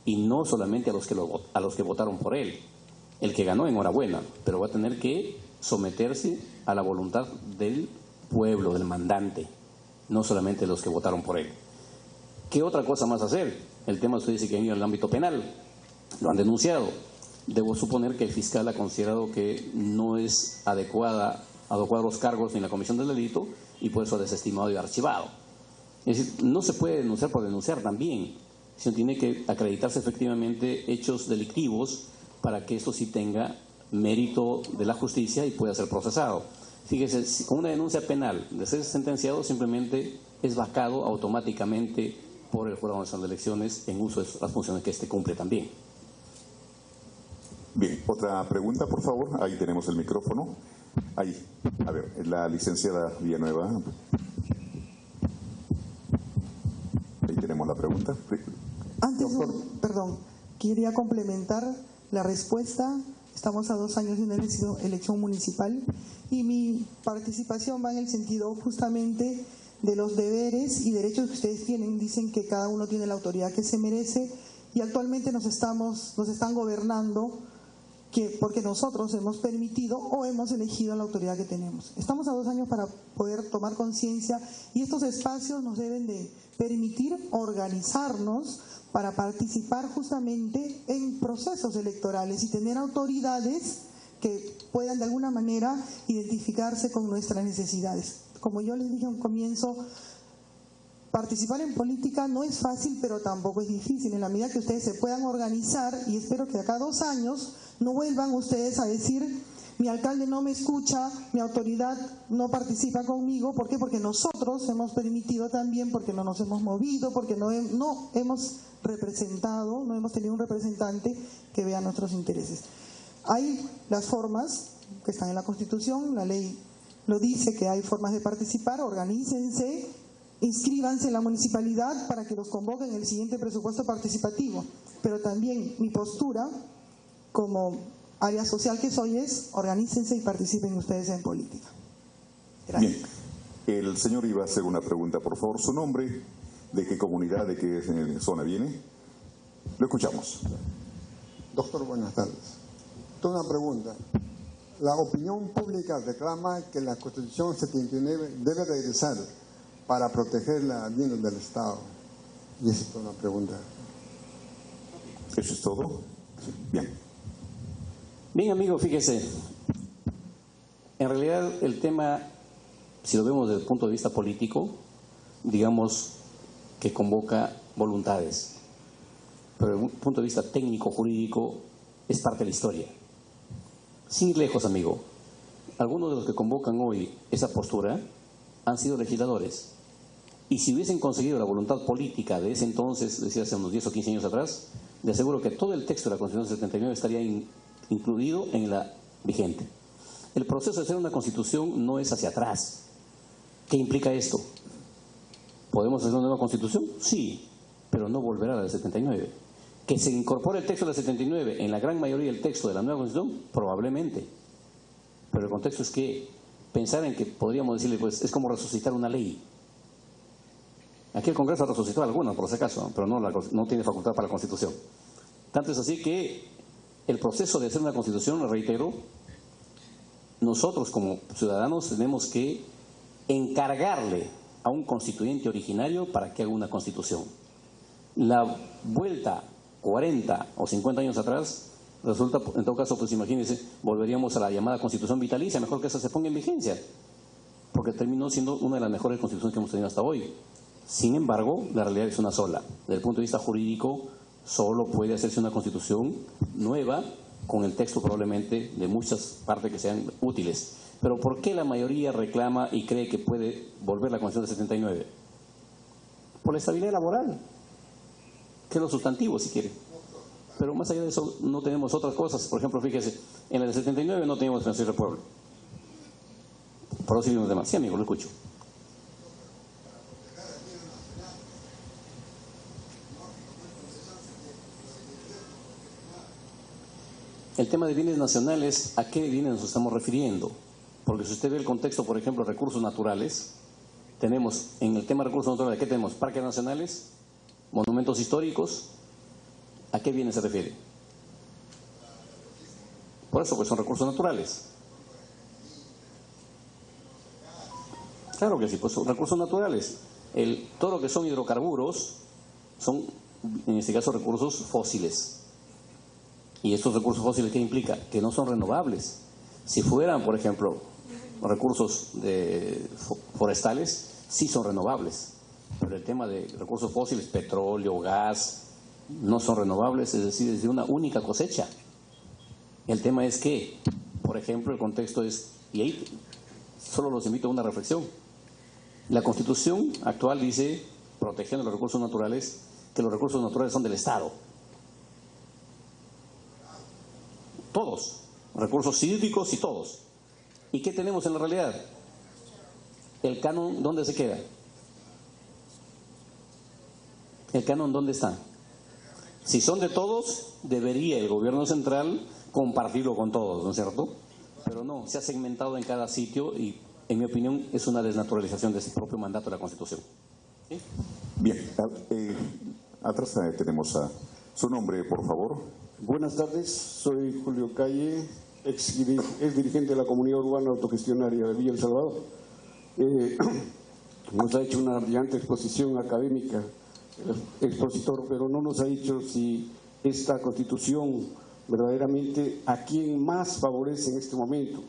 y no solamente a los que votaron por él. El que ganó, enhorabuena, pero va a tener que someterse a la voluntad del pueblo, del mandante, no solamente los que votaron por él. ¿Qué otra cosa más hacer? El tema usted dice que en el ámbito penal, lo han denunciado. Debo suponer que el fiscal ha considerado que no es adecuados los cargos ni la comisión del delito y por eso ha desestimado y archivado. Es decir, no se puede denunciar por denunciar también, sino tiene que acreditarse efectivamente hechos delictivos para que esto sí tenga mérito de la justicia y pueda ser procesado. Fíjese, si con una denuncia penal de ser sentenciado simplemente es vacado automáticamente por el Jurado Nacional de Elecciones en uso de las funciones que éste cumple también. Bien, otra pregunta, por favor. Ahí tenemos el micrófono. Ahí, a ver, la licenciada Villanueva. Ahí tenemos la pregunta. Antes, perdón, quería complementar la respuesta. Estamos a 2 años de una elección municipal y mi participación va en el sentido justamente de los deberes y derechos que ustedes tienen. Dicen que cada uno tiene la autoridad que se merece y actualmente nos están gobernando porque nosotros hemos permitido o hemos elegido la autoridad que tenemos. Estamos a 2 años para poder tomar conciencia y estos espacios nos deben de permitir organizarnos para participar justamente en procesos electorales y tener autoridades que puedan de alguna manera identificarse con nuestras necesidades. Como yo les dije a un comienzo, participar en política no es fácil, pero tampoco es difícil, en la medida que ustedes se puedan organizar, y espero que de acá a 2 años no vuelvan ustedes a decir, mi alcalde no me escucha, mi autoridad no participa conmigo. ¿Por qué? Porque nosotros hemos permitido también, porque no nos hemos movido, porque no hemos representado, no hemos tenido un representante que vea nuestros intereses. Hay las formas que están en la Constitución, la ley lo dice, que hay formas de participar. Organícense, inscríbanse en la municipalidad para que los convoquen en el siguiente presupuesto participativo. Pero también mi postura como área social que soy es: organícense y participen ustedes en política. Gracias. Bien, el señor iba a hacer una pregunta, por favor. ¿Su nombre? ¿De qué comunidad, de qué zona viene? Lo escuchamos. Doctor, buenas tardes. Tengo una pregunta. La opinión pública reclama que la Constitución 79 debe regresar para proteger las bienes del Estado. Y esa es una pregunta. ¿Eso es todo? Sí. Bien. Bien, amigo, fíjese. En realidad el tema, si lo vemos desde el punto de vista político, digamos que convoca voluntades. Pero desde un punto de vista técnico-jurídico es parte de la historia. Sin ir lejos, amigo, algunos de los que convocan hoy esa postura han sido legisladores. Y si hubiesen conseguido la voluntad política de ese entonces, decía hace unos 10 o 15 años atrás, le aseguro que todo el texto de la Constitución 79 estaría incluido en la vigente. El proceso de hacer una Constitución no es hacia atrás. ¿Qué implica esto? ¿Podemos hacer una nueva Constitución? Sí, pero no volver a la del 79. ¿Que se incorpore el texto de la 79 en la gran mayoría del texto de la nueva Constitución? Probablemente. Pero el contexto es que pensar en que podríamos decirle, pues es como resucitar una ley. Aquí el Congreso ha resucitado alguna, por si acaso, pero no tiene facultad para la Constitución. Tanto es así que el proceso de hacer una Constitución, lo reitero, nosotros como ciudadanos tenemos que encargarle a un constituyente originario para que haga una Constitución. La vuelta 40 o 50 años atrás, resulta, en todo caso, pues imagínense, volveríamos a la llamada Constitución vitalicia, mejor que esa se ponga en vigencia, porque terminó siendo una de las mejores constituciones que hemos tenido hasta hoy. Sin embargo, la realidad es una sola. Desde el punto de vista jurídico, solo puede hacerse una Constitución nueva, con el texto probablemente de muchas partes que sean útiles. Pero ¿por qué la mayoría reclama y cree que puede volver la Constitución del 79? Por la estabilidad laboral, que es lo sustantivo, si quiere. Pero más allá de eso, no tenemos otras cosas. Por ejemplo, fíjese, en la del 79 no teníamos Defensoría del Pueblo. Por eso vimos demás. Sí, amigo, lo escucho. El tema de bienes nacionales, ¿a qué bienes nos estamos refiriendo? Porque si usted ve el contexto, por ejemplo, recursos naturales, tenemos, en el tema de recursos naturales, ¿qué tenemos? Parques nacionales, monumentos históricos, ¿a qué bienes se refiere? Por eso, pues son recursos naturales. Claro que sí, pues son recursos naturales. Todo lo que son hidrocarburos son, en este caso, recursos fósiles. ¿Y estos recursos fósiles qué implica? Que no son renovables. Si fueran, por ejemplo, recursos forestales, sí son renovables. Pero el tema de recursos fósiles, petróleo, gas, no son renovables, es decir, es de una única cosecha. El tema es que, por ejemplo, el contexto es, y ahí solo los invito a una reflexión. La Constitución actual dice, protegiendo los recursos naturales, que los recursos naturales son del Estado. Todos, recursos hídricos y todos. ¿Y qué tenemos en la realidad? ¿El canon dónde se queda? ¿El canon dónde está? Si son de todos, debería el gobierno central compartirlo con todos, ¿no es cierto? Pero no, se ha segmentado en cada sitio y, en mi opinión, es una desnaturalización de ese propio mandato de la Constitución. ¿Sí? Bien, atrás tenemos a su nombre, por favor. Buenas tardes, soy Julio Calle, ex dirigente de la Comunidad Urbana Autogestionaria de Villa El Salvador. Nos ha hecho una brillante exposición académica, el expositor, pero no nos ha dicho si esta Constitución verdaderamente a quién más favorece en este momento.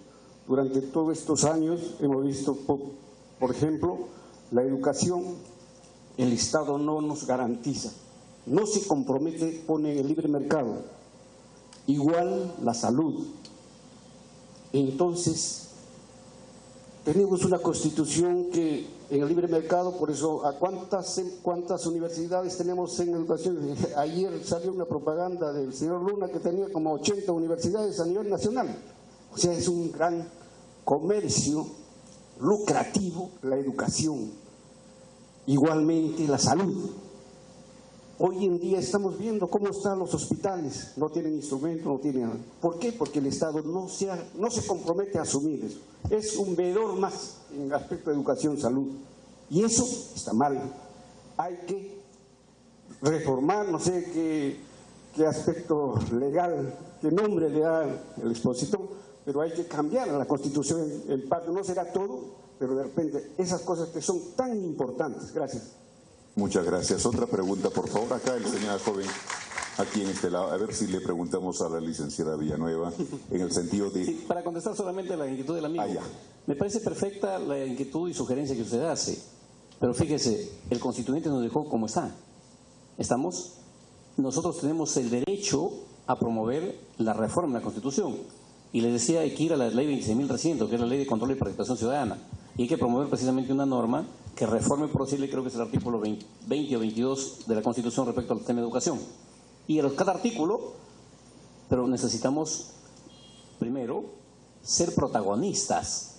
Durante todos estos años hemos visto, por ejemplo, la educación, el Estado no nos garantiza, no se compromete, pone en el libre mercado. Igual la salud. Entonces, tenemos una constitución que en el libre mercado, por eso, ¿a cuántas universidades tenemos en educación? Ayer salió una propaganda del señor Luna que tenía como 80 universidades a nivel nacional. O sea, es un gran comercio lucrativo la educación. Igualmente la salud. Hoy en día estamos viendo cómo están los hospitales, no tienen instrumentos, no tienen... ¿Por qué? Porque el Estado no se compromete a asumir eso. Es un veedor más en el aspecto de educación, salud. Y eso está mal. Hay que reformar, no sé qué aspecto legal, qué nombre le da el expositor, pero hay que cambiar la Constitución en parte. No será todo, pero de repente esas cosas que son tan importantes. Gracias. Muchas gracias. Otra pregunta, por favor. Acá el señor joven, aquí en este lado. A ver si le preguntamos a la licenciada Villanueva, en el sentido de... Sí, para contestar solamente a la inquietud del amigo. Me parece perfecta la inquietud y sugerencia que usted hace, pero fíjese, el constituyente nos dejó como está. Nosotros tenemos el derecho a promover la reforma de la Constitución. Y les decía, hay que ir a la ley 26.300, que es la ley de control y participación ciudadana. Y hay que promover precisamente una norma que reforme, por decirle, creo que es el artículo 20 o 22 de la Constitución respecto al tema de educación. Y cada artículo, pero necesitamos, primero, ser protagonistas,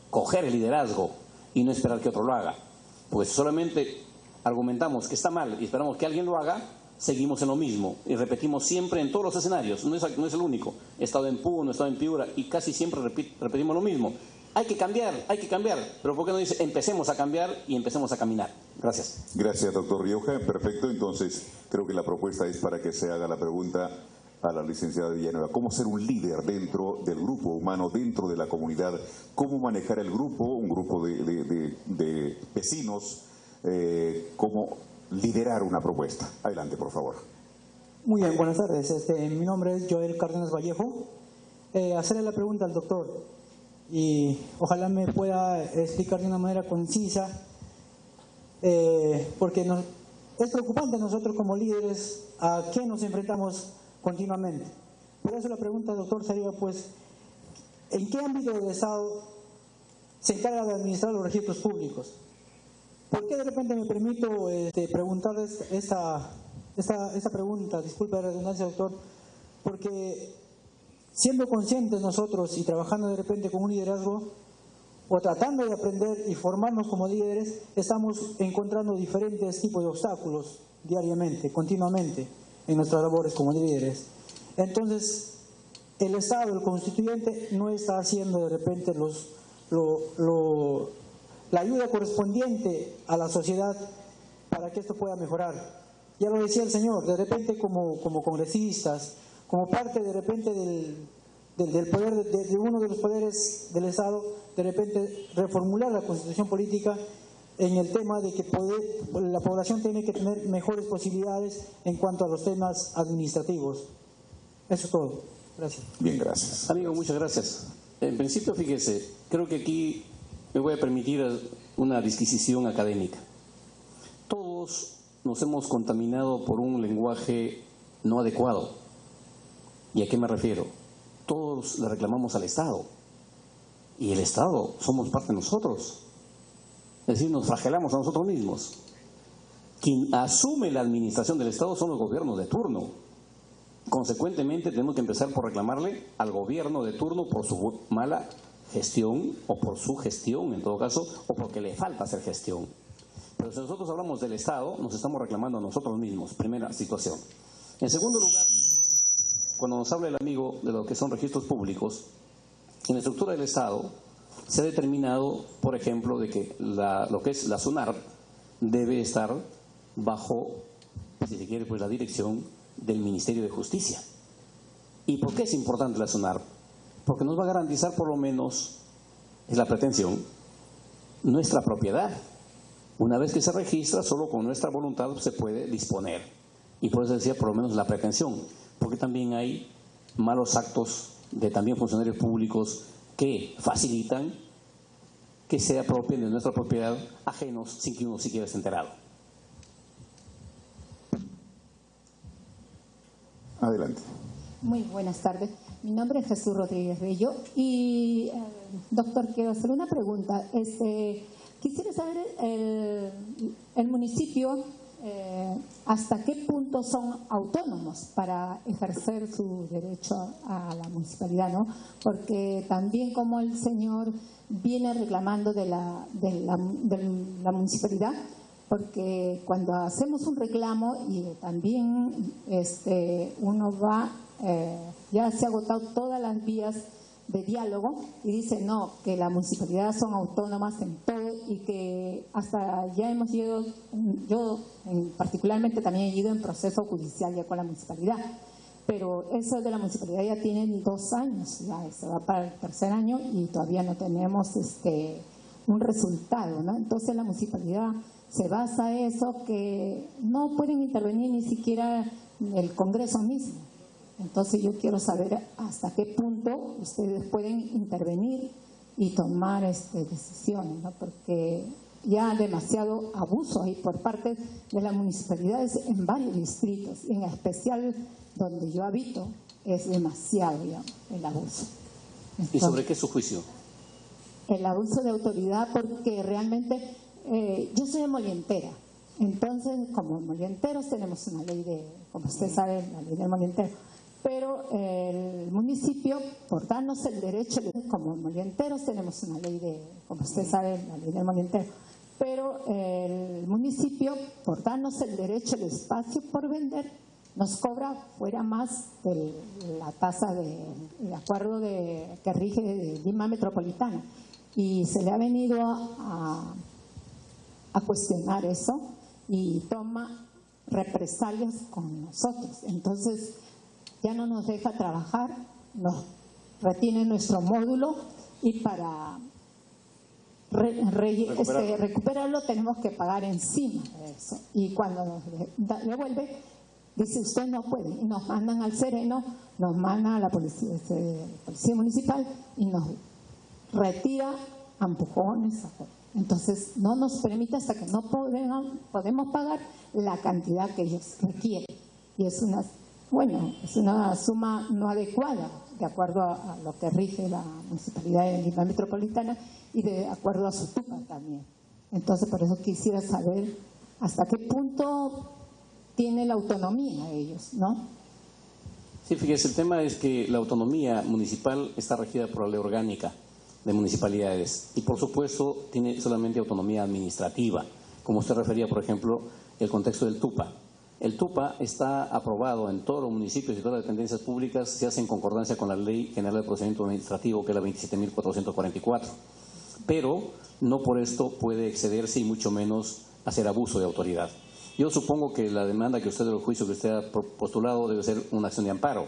coger el liderazgo y no esperar que otro lo haga. Pues solamente argumentamos que está mal y esperamos que alguien lo haga, seguimos en lo mismo y repetimos siempre en todos los escenarios. No es el único. He estado en Puno, he estado en Piura y casi siempre repetimos lo mismo. Hay que cambiar, pero ¿por qué no dice empecemos a cambiar y empecemos a caminar? Gracias. Gracias, doctor Rioja. Perfecto, entonces creo que la propuesta es para que se haga la pregunta a la licenciada Villanueva. ¿Cómo ser un líder dentro del grupo humano, dentro de la comunidad? ¿Cómo manejar el grupo, un grupo de vecinos? ¿Cómo liderar una propuesta? Adelante, por favor. Muy bien, buenas tardes. Mi nombre es Joel Cárdenas Vallejo. Hacerle la pregunta al doctor y ojalá me pueda explicar de una manera concisa, porque es preocupante nosotros como líderes a qué nos enfrentamos continuamente. Por eso la pregunta, doctor, sería pues, ¿en qué ámbito del Estado se encarga de administrar los registros públicos? ¿Por qué de repente me permito preguntar esta pregunta? Disculpe la redundancia, doctor, porque siendo conscientes nosotros y trabajando de repente con un liderazgo o tratando de aprender y formarnos como líderes, estamos encontrando diferentes tipos de obstáculos diariamente, continuamente en nuestras labores como líderes. Entonces, el Estado, el constituyente, no está haciendo de repente la ayuda correspondiente a la sociedad para que esto pueda mejorar. Ya lo decía el señor, de repente como congresistas, como parte de repente del poder, de uno de los poderes del Estado, de repente reformular la Constitución política en el tema de que la población tiene que tener mejores posibilidades en cuanto a los temas administrativos. Eso es todo. Gracias. Bien, gracias. Amigo, muchas gracias. En principio, fíjese, creo que aquí me voy a permitir una disquisición académica. Todos nos hemos contaminado por un lenguaje no adecuado. ¿Y a qué me refiero? Todos le reclamamos al Estado. Y el Estado somos parte de nosotros. Es decir, nos flagelamos a nosotros mismos. Quien asume la administración del Estado son los gobiernos de turno. Consecuentemente, tenemos que empezar por reclamarle al gobierno de turno por su mala gestión, o por su gestión, en todo caso, o porque le falta hacer gestión. Pero si nosotros hablamos del Estado, nos estamos reclamando a nosotros mismos, primera situación. En segundo lugar, cuando nos habla el amigo de lo que son registros públicos, en la estructura del Estado se ha determinado, por ejemplo, de que lo que es la SUNARP debe estar bajo, si se quiere, pues la dirección del Ministerio de Justicia. ¿Y por qué es importante la SUNARP? Porque nos va a garantizar, por lo menos, es la pretensión, nuestra propiedad. Una vez que se registra, solo con nuestra voluntad se puede disponer. Y por eso decía, por lo menos, la pretensión. Porque también hay malos actos de también funcionarios públicos que facilitan que se apropien de nuestra propiedad ajenos sin que uno siquiera esté enterado. Adelante. Muy buenas tardes. Mi nombre es Jesús Rodríguez Bello y, doctor, quiero hacer una pregunta. Quisiera saber el municipio hasta qué punto son autónomos para ejercer su derecho a la municipalidad, ¿no? Porque también como el señor viene reclamando de la municipalidad, porque cuando hacemos un reclamo y también uno va, ya se ha agotado todas las vías de diálogo y dice no, que la municipalidad son autónomas en todo y que hasta ya hemos ido, yo particularmente también he ido en proceso judicial ya con la municipalidad, pero eso de la municipalidad ya tiene 2 años, ya se va para el 3er año y todavía no tenemos un resultado, ¿no? Entonces la municipalidad se basa en eso, que no pueden intervenir ni siquiera el Congreso mismo. Entonces yo quiero saber hasta qué punto ustedes pueden intervenir y tomar decisiones, ¿no? Porque ya demasiado abuso hay por parte de las municipalidades en varios distritos, y en especial donde yo habito es demasiado ya el abuso. Entonces, ¿y sobre qué es su juicio? El abuso de autoridad, porque realmente yo soy de Molientera, entonces como molienteros tenemos una ley de, como usted sabe, la ley del molientero, pero el municipio, por darnos el derecho, como molienteros tenemos una ley de, como usted sabe, la ley del molientero, pero el municipio, por darnos el derecho, el espacio por vender, nos cobra fuera más de la tasa de acuerdo que rige de Lima Metropolitana, y se le ha venido a cuestionar eso y toma represalias con nosotros. Entonces ya no nos deja trabajar, nos retiene nuestro módulo y para recuperarlo tenemos que pagar encima de eso. Y cuando nos devuelve, dice usted no puede, y nos mandan al Sereno, nos manda a la policía municipal y nos retira a empujones. Entonces no nos permite hasta que no podemos pagar la cantidad que ellos requieren. Y es una suma no adecuada de acuerdo a lo que rige la Municipalidad de Lima Metropolitana y de acuerdo a su TUPA también. Entonces por eso quisiera saber hasta qué punto tiene la autonomía ellos, ¿no? Sí, fíjese, el tema es que la autonomía municipal está regida por la ley orgánica de municipalidades y por supuesto tiene solamente autonomía administrativa, como usted refería, por ejemplo, el contexto del TUPA. El TUPA está aprobado en todos los municipios y todas las dependencias públicas, se hace en concordancia con la Ley General de Procedimiento Administrativo, que es la 27.444, pero no por esto puede excederse y mucho menos hacer abuso de autoridad. Yo supongo que la demanda que usted, del juicio que usted ha postulado, debe ser una acción de amparo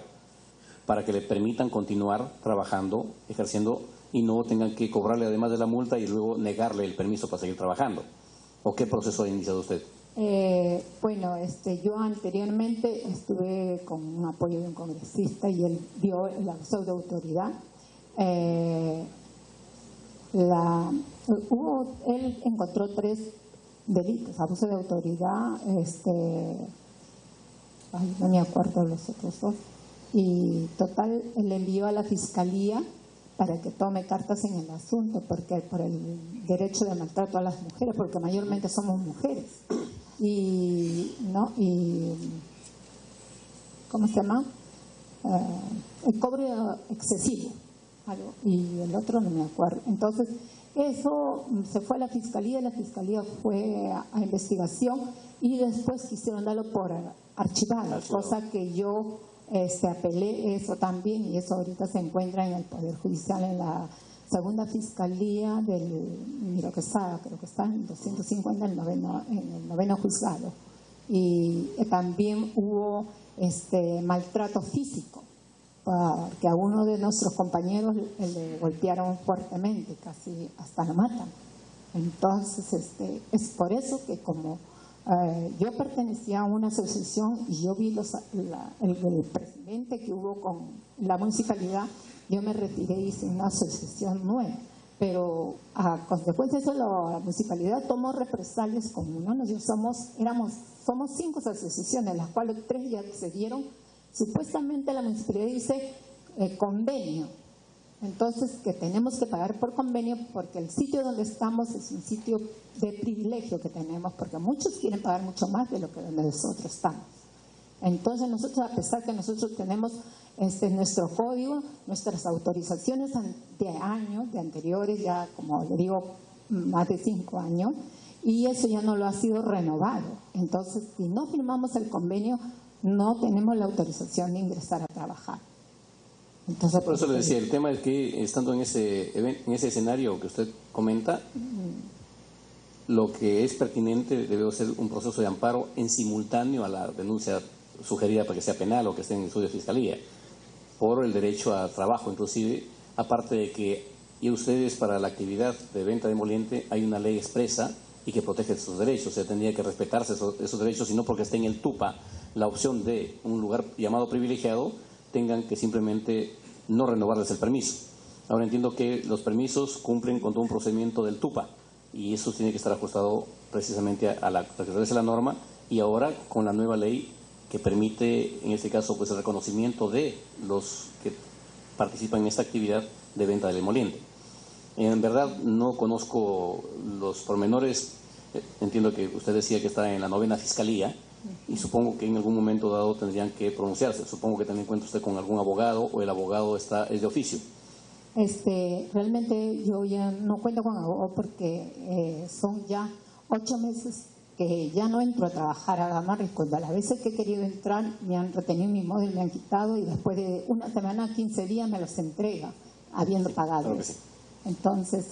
para que le permitan continuar trabajando, ejerciendo, y no tengan que cobrarle además de la multa y luego negarle el permiso para seguir trabajando. ¿O qué proceso ha iniciado usted? Yo anteriormente estuve con un apoyo de un congresista y él dio el abuso de autoridad. Él encontró 3 delitos: abuso de autoridad, no me acuerdo los otros 2, y total le envió a la fiscalía para que tome cartas en el asunto, porque por el derecho de maltrato a las mujeres, porque mayormente somos mujeres, y ¿cómo se llama? El cobro excesivo, y el otro no me acuerdo. Entonces eso se fue a la fiscalía y la fiscalía fue a investigación y después quisieron darlo por archivado, cosa que yo apelé eso también, y eso ahorita se encuentra en el Poder Judicial, en la segunda fiscalía creo que está en 250 en el noveno juzgado. Y también hubo maltrato físico, porque a uno de nuestros compañeros le golpearon fuertemente, casi hasta lo matan. Entonces es por eso que como yo pertenecía a una asociación y yo vi el presidente que hubo con la municipalidad, yo me retiré y hice una asociación nueva, pero a consecuencia de eso la municipalidad tomó represalias con uno. Somos 5 asociaciones, las cuales 3 ya se dieron Supuestamente la municipalidad dice convenio. Entonces, que tenemos que pagar por convenio porque el sitio donde estamos es un sitio de privilegio que tenemos, porque muchos quieren pagar mucho más de lo que donde nosotros estamos. Entonces, nosotros, a pesar que nosotros tenemos nuestro código, nuestras autorizaciones de años, de anteriores, ya como le digo, más de 5 años, y eso ya no lo ha sido renovado. Entonces, si no firmamos el convenio, no tenemos la autorización de ingresar a trabajar. Entonces, por eso le decía, el tema es que estando en ese escenario que usted comenta, lo que es pertinente debe ser un proceso de amparo en simultáneo a la denuncia sugerida para que sea penal o que esté en estudio de fiscalía, por el derecho a trabajo, inclusive, aparte de que y ustedes para la actividad de venta de emoliente hay una ley expresa y que protege sus derechos, o sea, tendría que respetarse esos derechos, y no porque esté en el TUPA la opción de un lugar llamado privilegiado, tengan que simplemente no renovarles el permiso. Ahora entiendo que los permisos cumplen con todo un procedimiento del TUPA y eso tiene que estar ajustado precisamente a la que establece la norma, y ahora con la nueva ley que permite en este caso pues el reconocimiento de los que participan en esta actividad de venta del emoliente. En verdad no conozco los pormenores, entiendo que usted decía que está en la 9ª Fiscalía y supongo que en algún momento dado tendrían que pronunciarse. Supongo que también cuenta usted con algún abogado o el abogado es de oficio. Realmente yo ya no cuento con abogado porque son ya 8 meses que ya no entro a trabajar a Gamarrisco. A las veces que he querido entrar me han retenido mi móvil, me han quitado y después de una semana, 15 días me los entrega habiendo pagado. Claro que sí. Entonces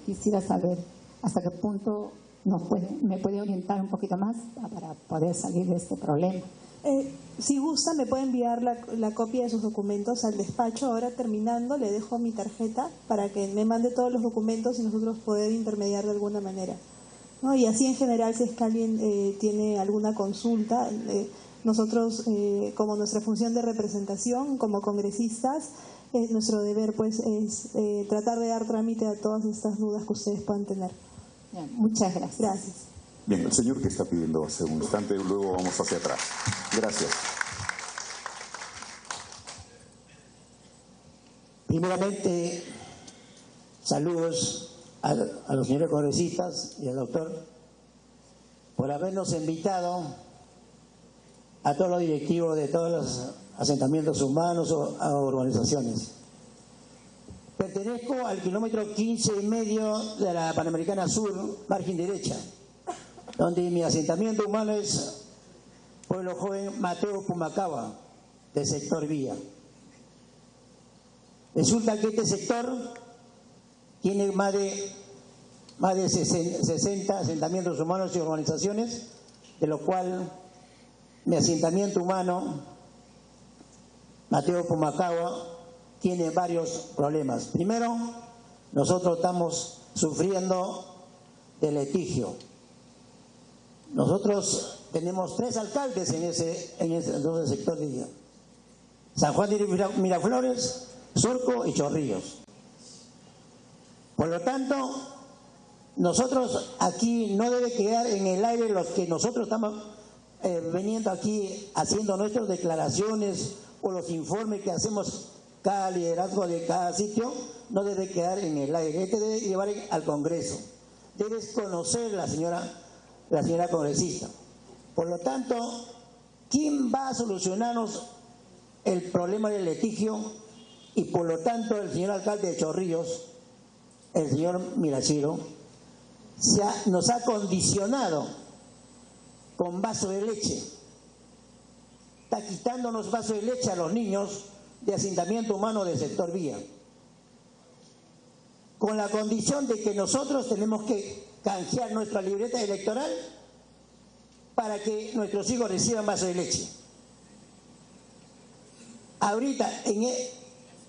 quisiera saber hasta qué punto me puede orientar un poquito más para poder salir de este problema. Si gusta, me puede enviar la copia de sus documentos al despacho. Ahora terminando, le dejo mi tarjeta para que me mande todos los documentos y nosotros poder intermediar de alguna manera, ¿no? Y así en general, si es que alguien tiene alguna consulta, nosotros como nuestra función de representación, como congresistas, nuestro deber pues es tratar de dar trámite a todas estas dudas que ustedes puedan tener. Bien, muchas gracias. Gracias. Bien, el señor que está pidiendo hace un instante, luego vamos hacia atrás. Gracias. Primeramente, saludos a los señores congresistas y al doctor por habernos invitado a todos los directivos de todos los asentamientos humanos o a organizaciones. Pertenezco al kilómetro 15,5 de la Panamericana Sur, margen derecha, donde mi asentamiento humano es Pueblo Joven Mateo Pumacahua, del sector Villa. Resulta que este sector tiene más de 60 asentamientos humanos y organizaciones, de lo cual mi asentamiento humano, Mateo Pumacahua, tiene varios problemas. Primero, nosotros estamos sufriendo de litigio. Nosotros tenemos 3 alcaldes en ese sector de Villa: San Juan de Miraflores, Surco y Chorrillos. Por lo tanto, nosotros aquí no debe quedar en el aire los que nosotros estamos veniendo aquí haciendo nuestras declaraciones o los informes que hacemos cada liderazgo de cada sitio, no debe quedar en el aire. Este debe llevar al Congreso. Debe conocer la señora congresista. Por lo tanto, ¿quién va a solucionarnos el problema del litigio? Y por lo tanto, el señor alcalde de Chorrillos, el señor Mirachiro, nos ha condicionado con vaso de leche. Está quitándonos vaso de leche a los niños de asentamiento humano del sector Villa, con la condición de que nosotros tenemos que canjear nuestra libreta electoral para que nuestros hijos reciban vaso de leche. Ahorita,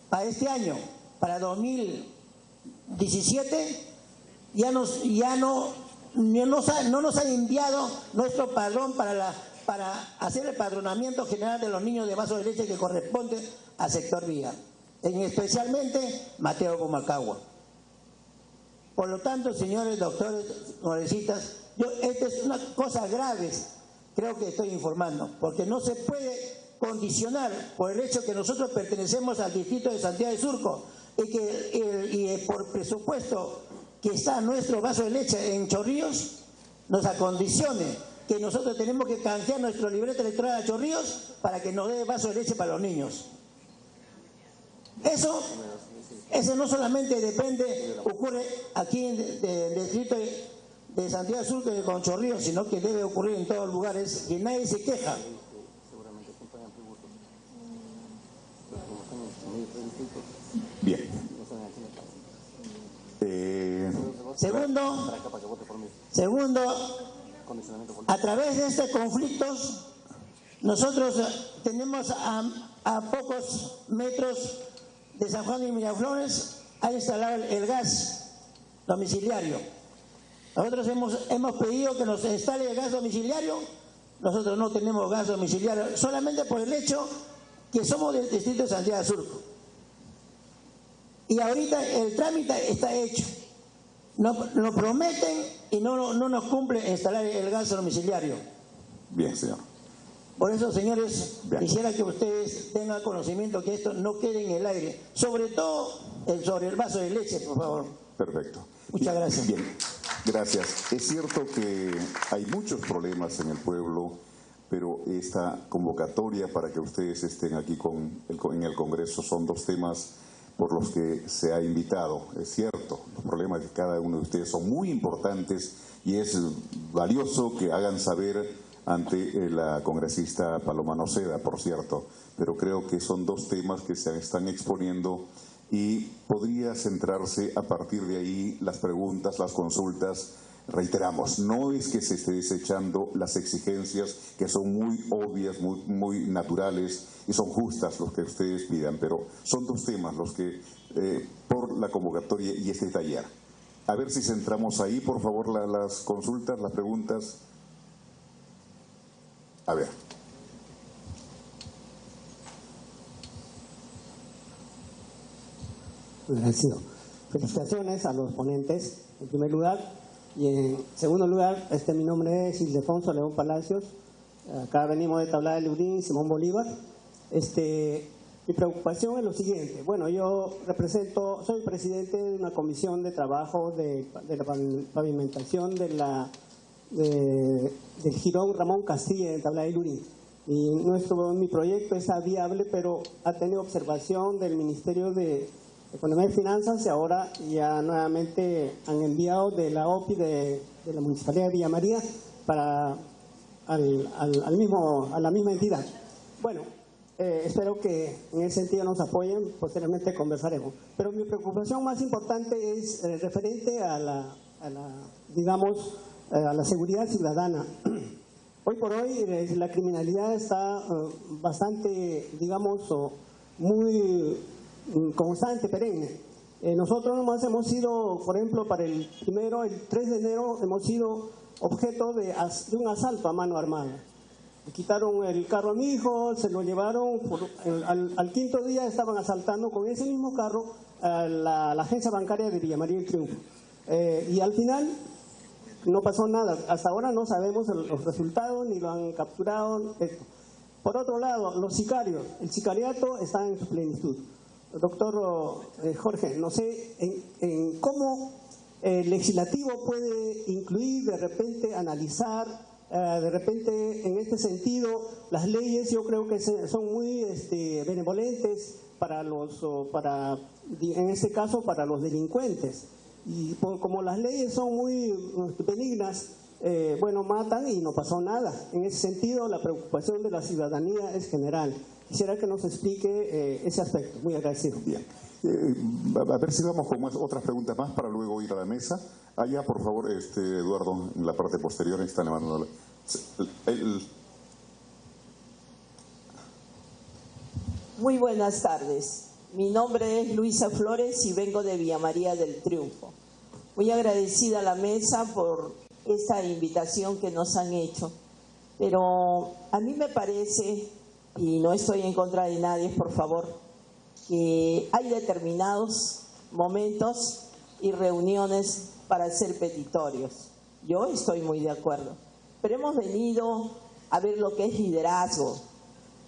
para este año, para 2017, no nos ha enviado nuestro padrón para hacer el padronamiento general de los niños de vaso de leche que corresponde al sector Villa, especialmente Mateo Pumacahua. Por lo tanto, señores doctores, congresistas, esta es una cosa grave, creo que estoy informando, porque no se puede condicionar por el hecho que nosotros pertenecemos al distrito de Santiago de Surco y por presupuesto que está nuestro vaso de leche en Chorrillos, nos acondicione que nosotros tenemos que canjear nuestro libreta electoral a Chorrillos para que nos dé vaso de leche para los niños. Eso no solamente ocurre aquí en el distrito de Santiago de Surco y con Chorrillos, sino que debe ocurrir en todos los lugares y nadie se queja. Bien. Segundo, a través de estos conflictos, nosotros tenemos a pocos metros de San Juan de Miraflores a instalar el gas domiciliario. Nosotros hemos pedido que nos instale el gas domiciliario. Nosotros no tenemos gas domiciliario solamente por el hecho que somos del distrito de Santiago de Surco. Y ahorita el trámite está hecho. Nos prometen y no nos cumple instalar el gas domiciliario. Bien, señor. Por eso, señores, quisiera que ustedes tengan conocimiento que esto no quede en el aire. Sobre todo sobre el vaso de leche, por favor. Perfecto. Muchas gracias. Bien, gracias. Es cierto que hay muchos problemas en el pueblo, pero esta convocatoria para que ustedes estén aquí en el Congreso son dos temas por los que se ha invitado. Es cierto, los problemas de cada uno de ustedes son muy importantes y es valioso que hagan saber ante la congresista Paloma Noceda, por cierto, pero creo que son dos temas que se están exponiendo y podría centrarse a partir de ahí las preguntas, las consultas. Reiteramos, no es que se esté desechando las exigencias que son muy obvias, muy naturales y son justas los que ustedes pidan, pero son dos temas los que por la convocatoria y este taller. A ver si centramos ahí, por favor, las consultas, las preguntas. A ver. Agradecido. Felicitaciones a los ponentes, en primer lugar. Y en segundo lugar, mi nombre es Ildefonso León Palacios. Acá venimos de Tablada de Lurín, Simón Bolívar. Mi preocupación es lo siguiente. Bueno, yo soy presidente de una comisión de trabajo de la pavimentación del jirón Ramón Castilla de Tablada de Lurín. Y mi proyecto está viable, pero ha tenido observación del Ministerio de Economía y Finanzas y ahora ya nuevamente han enviado de la OPI de la Municipalidad de Villa María a la misma entidad. Bueno, espero que en ese sentido nos apoyen, posteriormente conversaremos. Pero mi preocupación más importante es referente a la seguridad ciudadana. Hoy por hoy la criminalidad está bastante, muy constante, perenne. Nosotros hemos sido, por ejemplo, el 3 de enero, hemos sido objeto de un asalto a mano armada. Le quitaron el carro a mi hijo, se lo llevaron, al quinto día estaban asaltando con ese mismo carro a la agencia bancaria de Villa María del Triunfo. Y al final no pasó nada. Hasta ahora no sabemos los resultados, ni lo han capturado. Por otro lado, los sicarios, el sicariato está en su plenitud. Doctor Jorge, no sé en cómo el legislativo puede incluir, de repente analizar, de repente en este sentido, las leyes. Yo creo que son muy benevolentes en este caso para los delincuentes. Y como las leyes son muy benignas, matan y no pasó nada. En ese sentido, la preocupación de la ciudadanía es general. Quisiera que nos explique ese aspecto. Muy agradecido. Bien. A ver si vamos con otras preguntas más para luego ir a la mesa. Allá, por favor, Eduardo, en la parte posterior está levantando. Muy buenas tardes. Mi nombre es Luisa Flores y vengo de Villa María del Triunfo. Muy agradecida a la mesa por esta invitación que nos han hecho. Pero a mí me parece, y no estoy en contra de nadie, por favor, que hay determinados momentos y reuniones para hacer petitorios. Yo estoy muy de acuerdo. Pero hemos venido a ver lo que es liderazgo.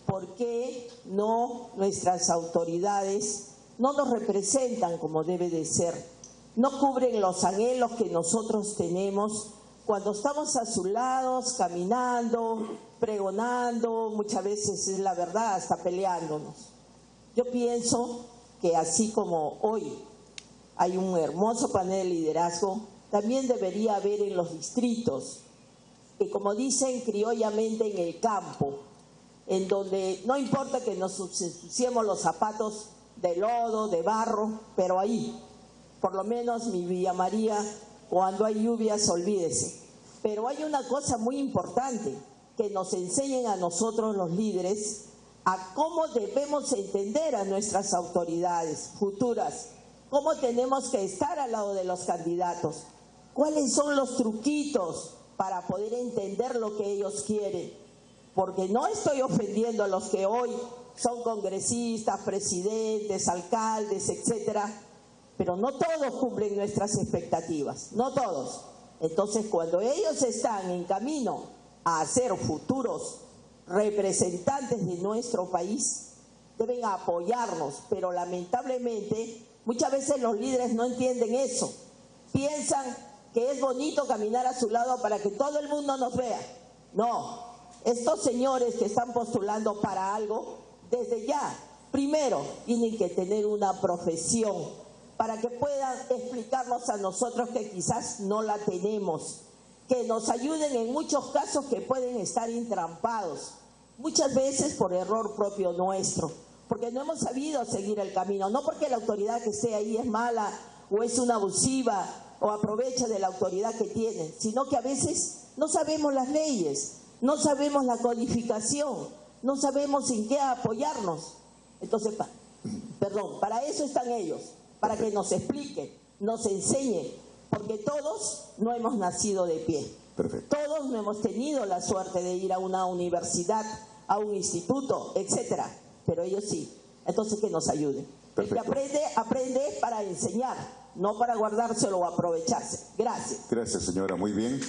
¿Por qué no nuestras autoridades no nos representan como debe de ser? No cubren los anhelos que nosotros tenemos cuando estamos a sus lados, caminando, pregonando, muchas veces es la verdad, hasta peleándonos. Yo pienso que así como hoy hay un hermoso panel de liderazgo, también debería haber en los distritos, que como dicen criollamente en el campo, en donde no importa que nos ensuciemos los zapatos de lodo, de barro, pero ahí, por lo menos mi Villa María, cuando hay lluvias, olvídese. Pero hay una cosa muy importante, que nos enseñen a nosotros los líderes a cómo debemos entender a nuestras autoridades futuras, cómo tenemos que estar al lado de los candidatos, cuáles son los truquitos para poder entender lo que ellos quieren. Porque no estoy ofendiendo a los que hoy son congresistas, presidentes, alcaldes, etcétera, pero no todos cumplen nuestras expectativas, no todos. Entonces, cuando ellos están en camino a ser futuros representantes de nuestro país, deben apoyarnos, pero lamentablemente muchas veces los líderes no entienden eso. Piensan que es bonito caminar a su lado para que todo el mundo nos vea. No, estos señores que están postulando para algo, desde ya, primero, tienen que tener una profesión para que puedan explicarnos a nosotros que quizás no la tenemos, que nos ayuden en muchos casos que pueden estar entrampados, muchas veces por error propio nuestro, porque no hemos sabido seguir el camino, no porque la autoridad que esté ahí es mala o es una abusiva o aprovecha de la autoridad que tiene, sino que a veces no sabemos las leyes, no sabemos la codificación, no sabemos en qué apoyarnos. Entonces, para eso están ellos, para que nos expliquen, nos enseñen, porque todos no hemos nacido de pie. Perfecto. Todos no hemos tenido la suerte de ir a una universidad, a un instituto, etcétera, pero ellos sí. Entonces, que nos ayuden. Perfecto. El que aprende para enseñar, no para guardárselo o aprovecharse. Gracias. Gracias, señora. Muy bien.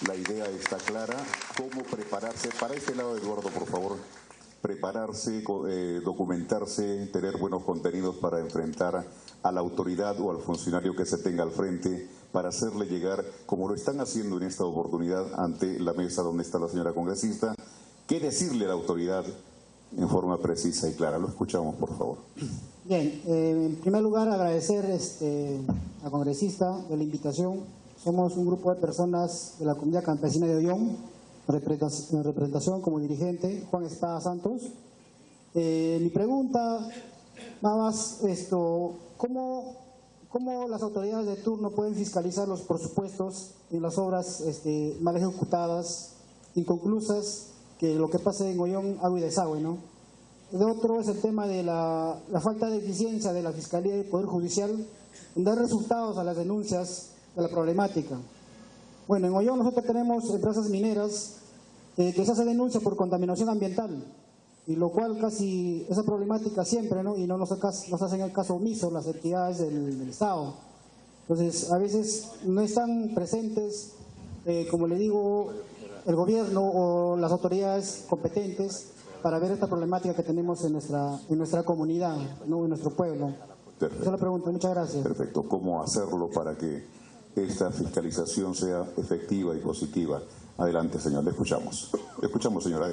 La idea está clara. ¿Cómo prepararse? Para este lado, Eduardo, por favor. Prepararse, documentarse, tener buenos contenidos para enfrentar a la autoridad o al funcionario que se tenga al frente, para hacerle llegar, como lo están haciendo en esta oportunidad ante la mesa donde está la señora congresista, qué decirle a la autoridad en forma precisa y clara. Lo escuchamos, por favor. Bien, en primer lugar agradecer a congresista de la invitación. Somos un grupo de personas de la comunidad campesina de Ollón, en representación como dirigente, Juan Espada Santos. Mi pregunta, nada más, ¿cómo las autoridades de turno pueden fiscalizar los presupuestos en las obras mal ejecutadas, inconclusas, que lo que pasa en Ollón, agua y desagüe, ¿no? El otro es el tema de la falta de eficiencia de la Fiscalía y del Poder Judicial en dar resultados a las denuncias de la problemática. Bueno, en Ollón nosotros tenemos empresas mineras que se hace denuncia por contaminación ambiental, y lo cual casi esa problemática siempre, ¿no? Y no nos hacen el caso omiso las entidades del Estado. Entonces, a veces no están presentes, como le digo, el gobierno o las autoridades competentes para ver esta problemática que tenemos en nuestra comunidad, ¿no? En nuestro pueblo. Perfecto. Esa es la pregunta. Muchas gracias. Perfecto. ¿Cómo hacerlo para que esta fiscalización sea efectiva y positiva? Adelante, señor. Le escuchamos. Le escuchamos, señora.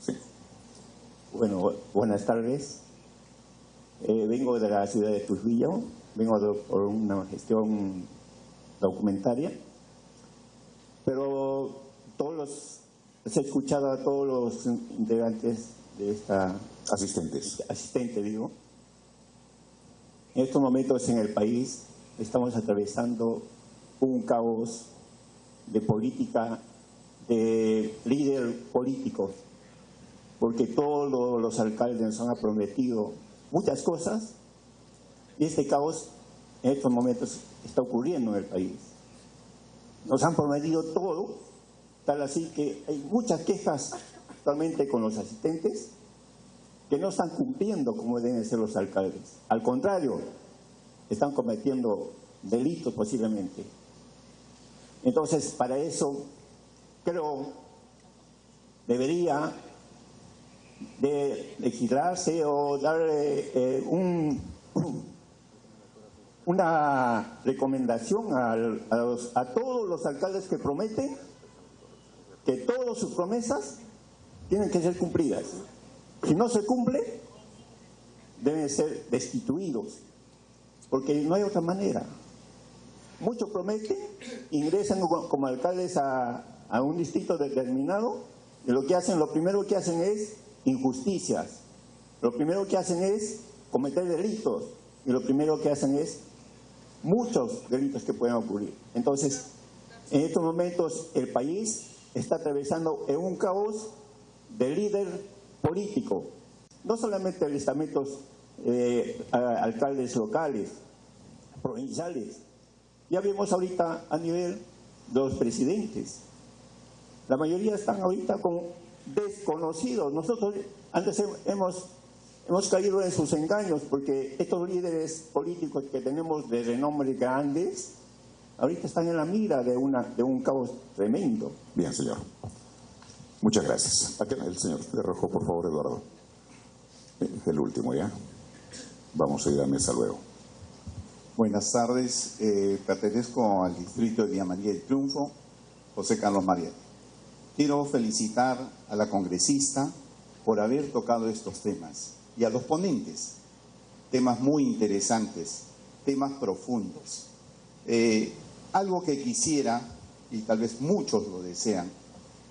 Sí. Bueno, buenas tardes. Vengo de la ciudad de Trujillo. Vengo por una gestión documentaria. Pero se ha escuchado a todos los integrantes de esta... Asistente, digo. En estos momentos en el país estamos atravesando un caos de política, de líder político, porque todos los alcaldes nos han prometido muchas cosas y este caos en estos momentos está ocurriendo en el país. Nos han prometido todo, tal así que hay muchas quejas actualmente con los asistentes que no están cumpliendo como deben ser los alcaldes. Al contrario, están cometiendo delitos posiblemente. Entonces, para eso, creo, debería de legislarse o darle una recomendación a todos los alcaldes que prometen que todas sus promesas tienen que ser cumplidas. Si no se cumple, deben ser destituidos, porque no hay otra manera. Muchos prometen, ingresan como alcaldes a un distrito determinado, y lo primero que hacen es injusticias, lo primero que hacen es cometer delitos, y lo primero que hacen es muchos delitos que pueden ocurrir. Entonces, en estos momentos el país está atravesando en un caos de líder político, no solamente de estamentos alcaldes locales, provinciales. Ya vemos ahorita a nivel de los presidentes. La mayoría están ahorita como desconocidos. Nosotros antes hemos caído en sus engaños, porque estos líderes políticos que tenemos de renombre grandes, ahorita están en la mira de un caos tremendo. Bien, señor. Muchas gracias. El señor de rojo, por favor, Eduardo. El último ya. Vamos a ir a mesa luego. Buenas tardes. Pertenezco al distrito de Villa María del Triunfo, José Carlos María. Quiero felicitar a la congresista por haber tocado estos temas y a los ponentes. Temas muy interesantes, temas profundos. Algo que quisiera, y tal vez muchos lo desean,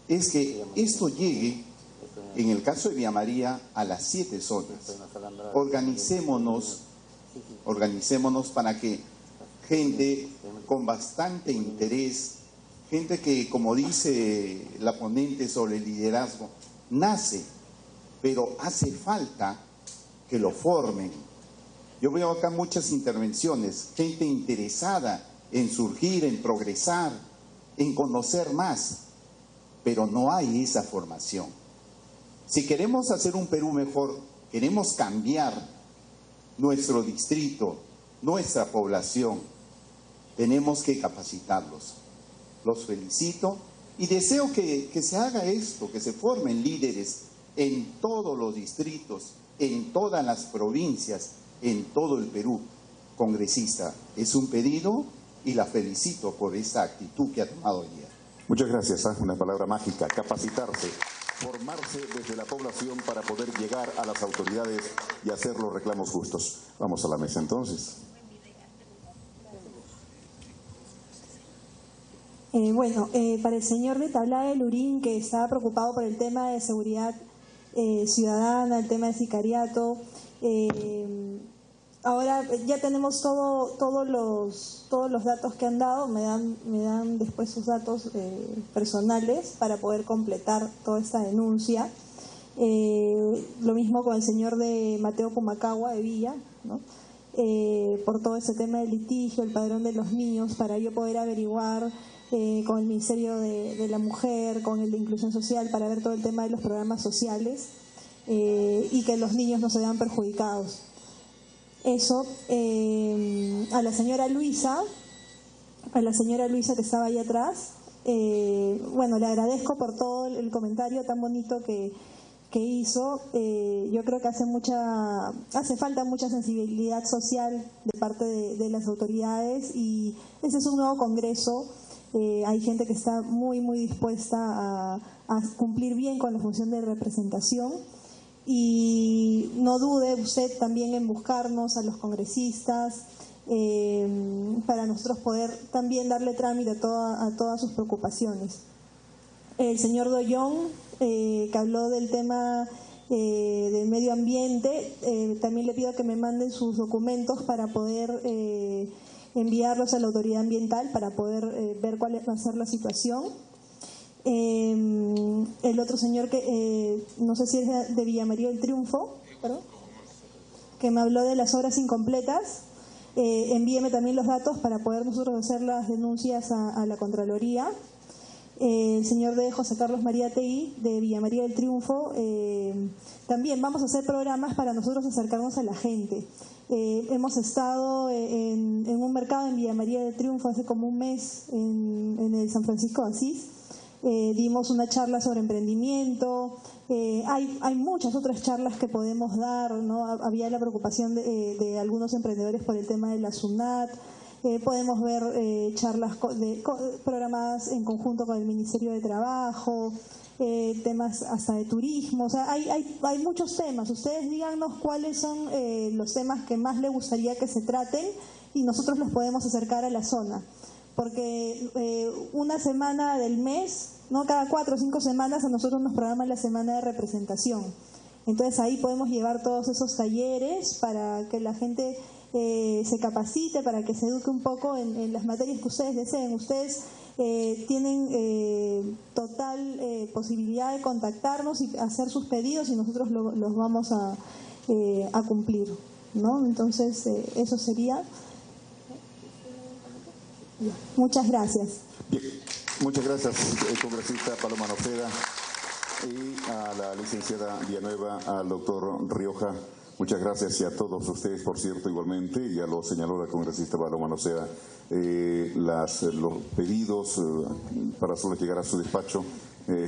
es que esto llegue, en el caso de Villa María, a las 7 zonas. Organicémonos para que gente con bastante interés, gente que, como dice la ponente sobre el liderazgo, nace, pero hace falta que lo formen. Yo veo acá muchas intervenciones, gente interesada en surgir, en progresar, en conocer más, pero no hay esa formación. Si queremos hacer un Perú mejor, queremos cambiar nuestro distrito, nuestra población, tenemos que capacitarlos. Los felicito y deseo que se haga esto, que se formen líderes en todos los distritos, en todas las provincias, en todo el Perú. Congresista, es un pedido y la felicito por esta actitud que ha tomado hoy día. Muchas gracias. Una palabra mágica: capacitarse, formarse desde la población para poder llegar a las autoridades y hacer los reclamos justos. Vamos a la mesa entonces. Para el señor de Tablada de Lurín, que estaba preocupado por el tema de seguridad ciudadana, el tema de sicariato, ahora ya tenemos todos los datos que han dado. Me dan después sus datos personales para poder completar toda esta denuncia. Lo mismo con el señor de Mateo Pumacagua de Villa, ¿no? Por todo ese tema del litigio, el padrón de los niños, para yo poder averiguar con el Ministerio de la Mujer, con el de Inclusión Social, para ver todo el tema de los programas sociales y que los niños no se vean perjudicados. Eso, a la señora Luisa que estaba ahí atrás, le agradezco por todo el comentario tan bonito que hizo. Yo creo que hace falta mucha sensibilidad social de parte de las autoridades, y ese es un nuevo congreso. Hay gente que está muy dispuesta a cumplir bien con la función de representación, y no dude usted también en buscarnos a los congresistas para nosotros poder también darle trámite a todas sus preocupaciones. El señor Dollón, que habló del tema del medio ambiente, también le pido que me manden sus documentos para poder enviarlos a la autoridad ambiental para poder ver cuál va a ser la situación. El otro señor que no sé si es de Villa María del Triunfo, ¿perdón?, que me habló de las obras incompletas, envíeme también los datos para poder nosotros hacer las denuncias a la Contraloría. El señor de José Carlos María Tegui, de Villa María del Triunfo, también vamos a hacer programas para nosotros acercarnos a la gente. Hemos estado en un mercado en Villa María del Triunfo hace como un mes, en el San Francisco de Asís. Dimos una charla sobre emprendimiento, Hay muchas otras charlas que podemos dar, ¿no? Había la preocupación de algunos emprendedores por el tema de la SUNAT. Podemos ver charlas programadas en conjunto con el Ministerio de Trabajo, temas hasta de turismo. O sea, hay muchos temas. Ustedes díganos cuáles son los temas que más les gustaría que se traten y nosotros los podemos acercar a la zona. Porque una semana del mes, ¿no? Cada 4 o 5 semanas a nosotros nos programan la semana de representación. Entonces ahí podemos llevar todos esos talleres para que la gente se capacite, para que se eduque un poco en las materias que ustedes deseen. Ustedes tienen total posibilidad de contactarnos y hacer sus pedidos y nosotros los vamos a cumplir, ¿no? Entonces eso sería. Muchas gracias. Bien, muchas gracias, congresista Paloma Noceda, y a la licenciada Villanueva, al doctor Rioja. Muchas gracias, y a todos ustedes, por cierto, igualmente. Ya lo señaló la congresista Paloma Noceda, los pedidos para solo llegar a su despacho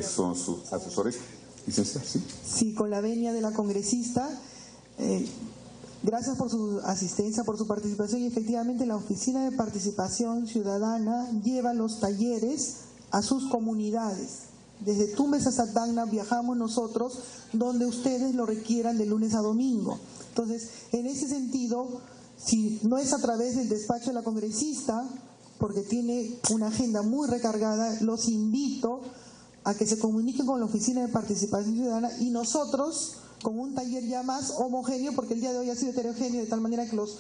son sus asesores. Licenciada, ¿sí? Sí, con la venia de la congresista. Gracias por su asistencia, por su participación, y efectivamente la Oficina de Participación Ciudadana lleva los talleres a sus comunidades. Desde Tumbes hasta Tacna viajamos nosotros donde ustedes lo requieran de lunes a domingo. Entonces, en ese sentido, si no es a través del despacho de la congresista, porque tiene una agenda muy recargada, los invito a que se comuniquen con la Oficina de Participación Ciudadana y nosotros con un taller ya más homogéneo, porque el día de hoy ha sido heterogéneo, de tal manera que los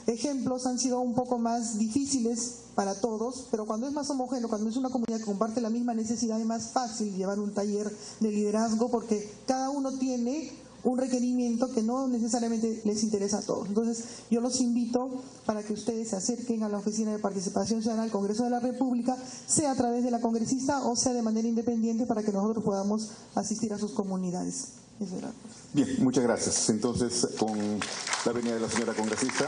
ejemplos han sido un poco más difíciles para todos, pero cuando es más homogéneo, cuando es una comunidad que comparte la misma necesidad, es más fácil llevar un taller de liderazgo, porque cada uno tiene un requerimiento que no necesariamente les interesa a todos. Entonces, yo los invito para que ustedes se acerquen a la Oficina de Participación Ciudadana al Congreso de la República, sea a través de la congresista o sea de manera independiente, para que nosotros podamos asistir a sus comunidades. Eso era. Bien, muchas gracias. Entonces, con la venida de la señora congresista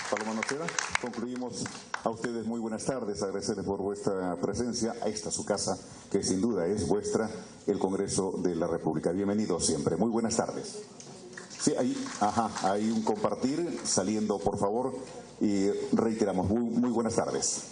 Paloma Noceda, concluimos. A ustedes muy buenas tardes, agradecerles por vuestra presencia. Esta es su casa, que sin duda es vuestra, el Congreso de la República. Bienvenidos siempre. Muy buenas tardes. Sí, hay un compartir saliendo, por favor, y reiteramos, muy buenas tardes.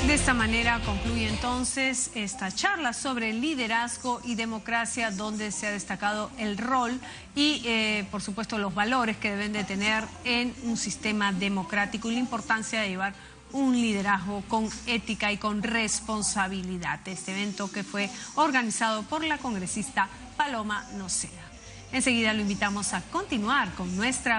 De esta manera concluye entonces esta charla sobre liderazgo y democracia, donde se ha destacado el rol y, por supuesto, los valores que deben de tener en un sistema democrático y la importancia de llevar un liderazgo con ética y con responsabilidad. Este evento que fue organizado por la congresista Paloma Noceda. Enseguida lo invitamos a continuar con nuestra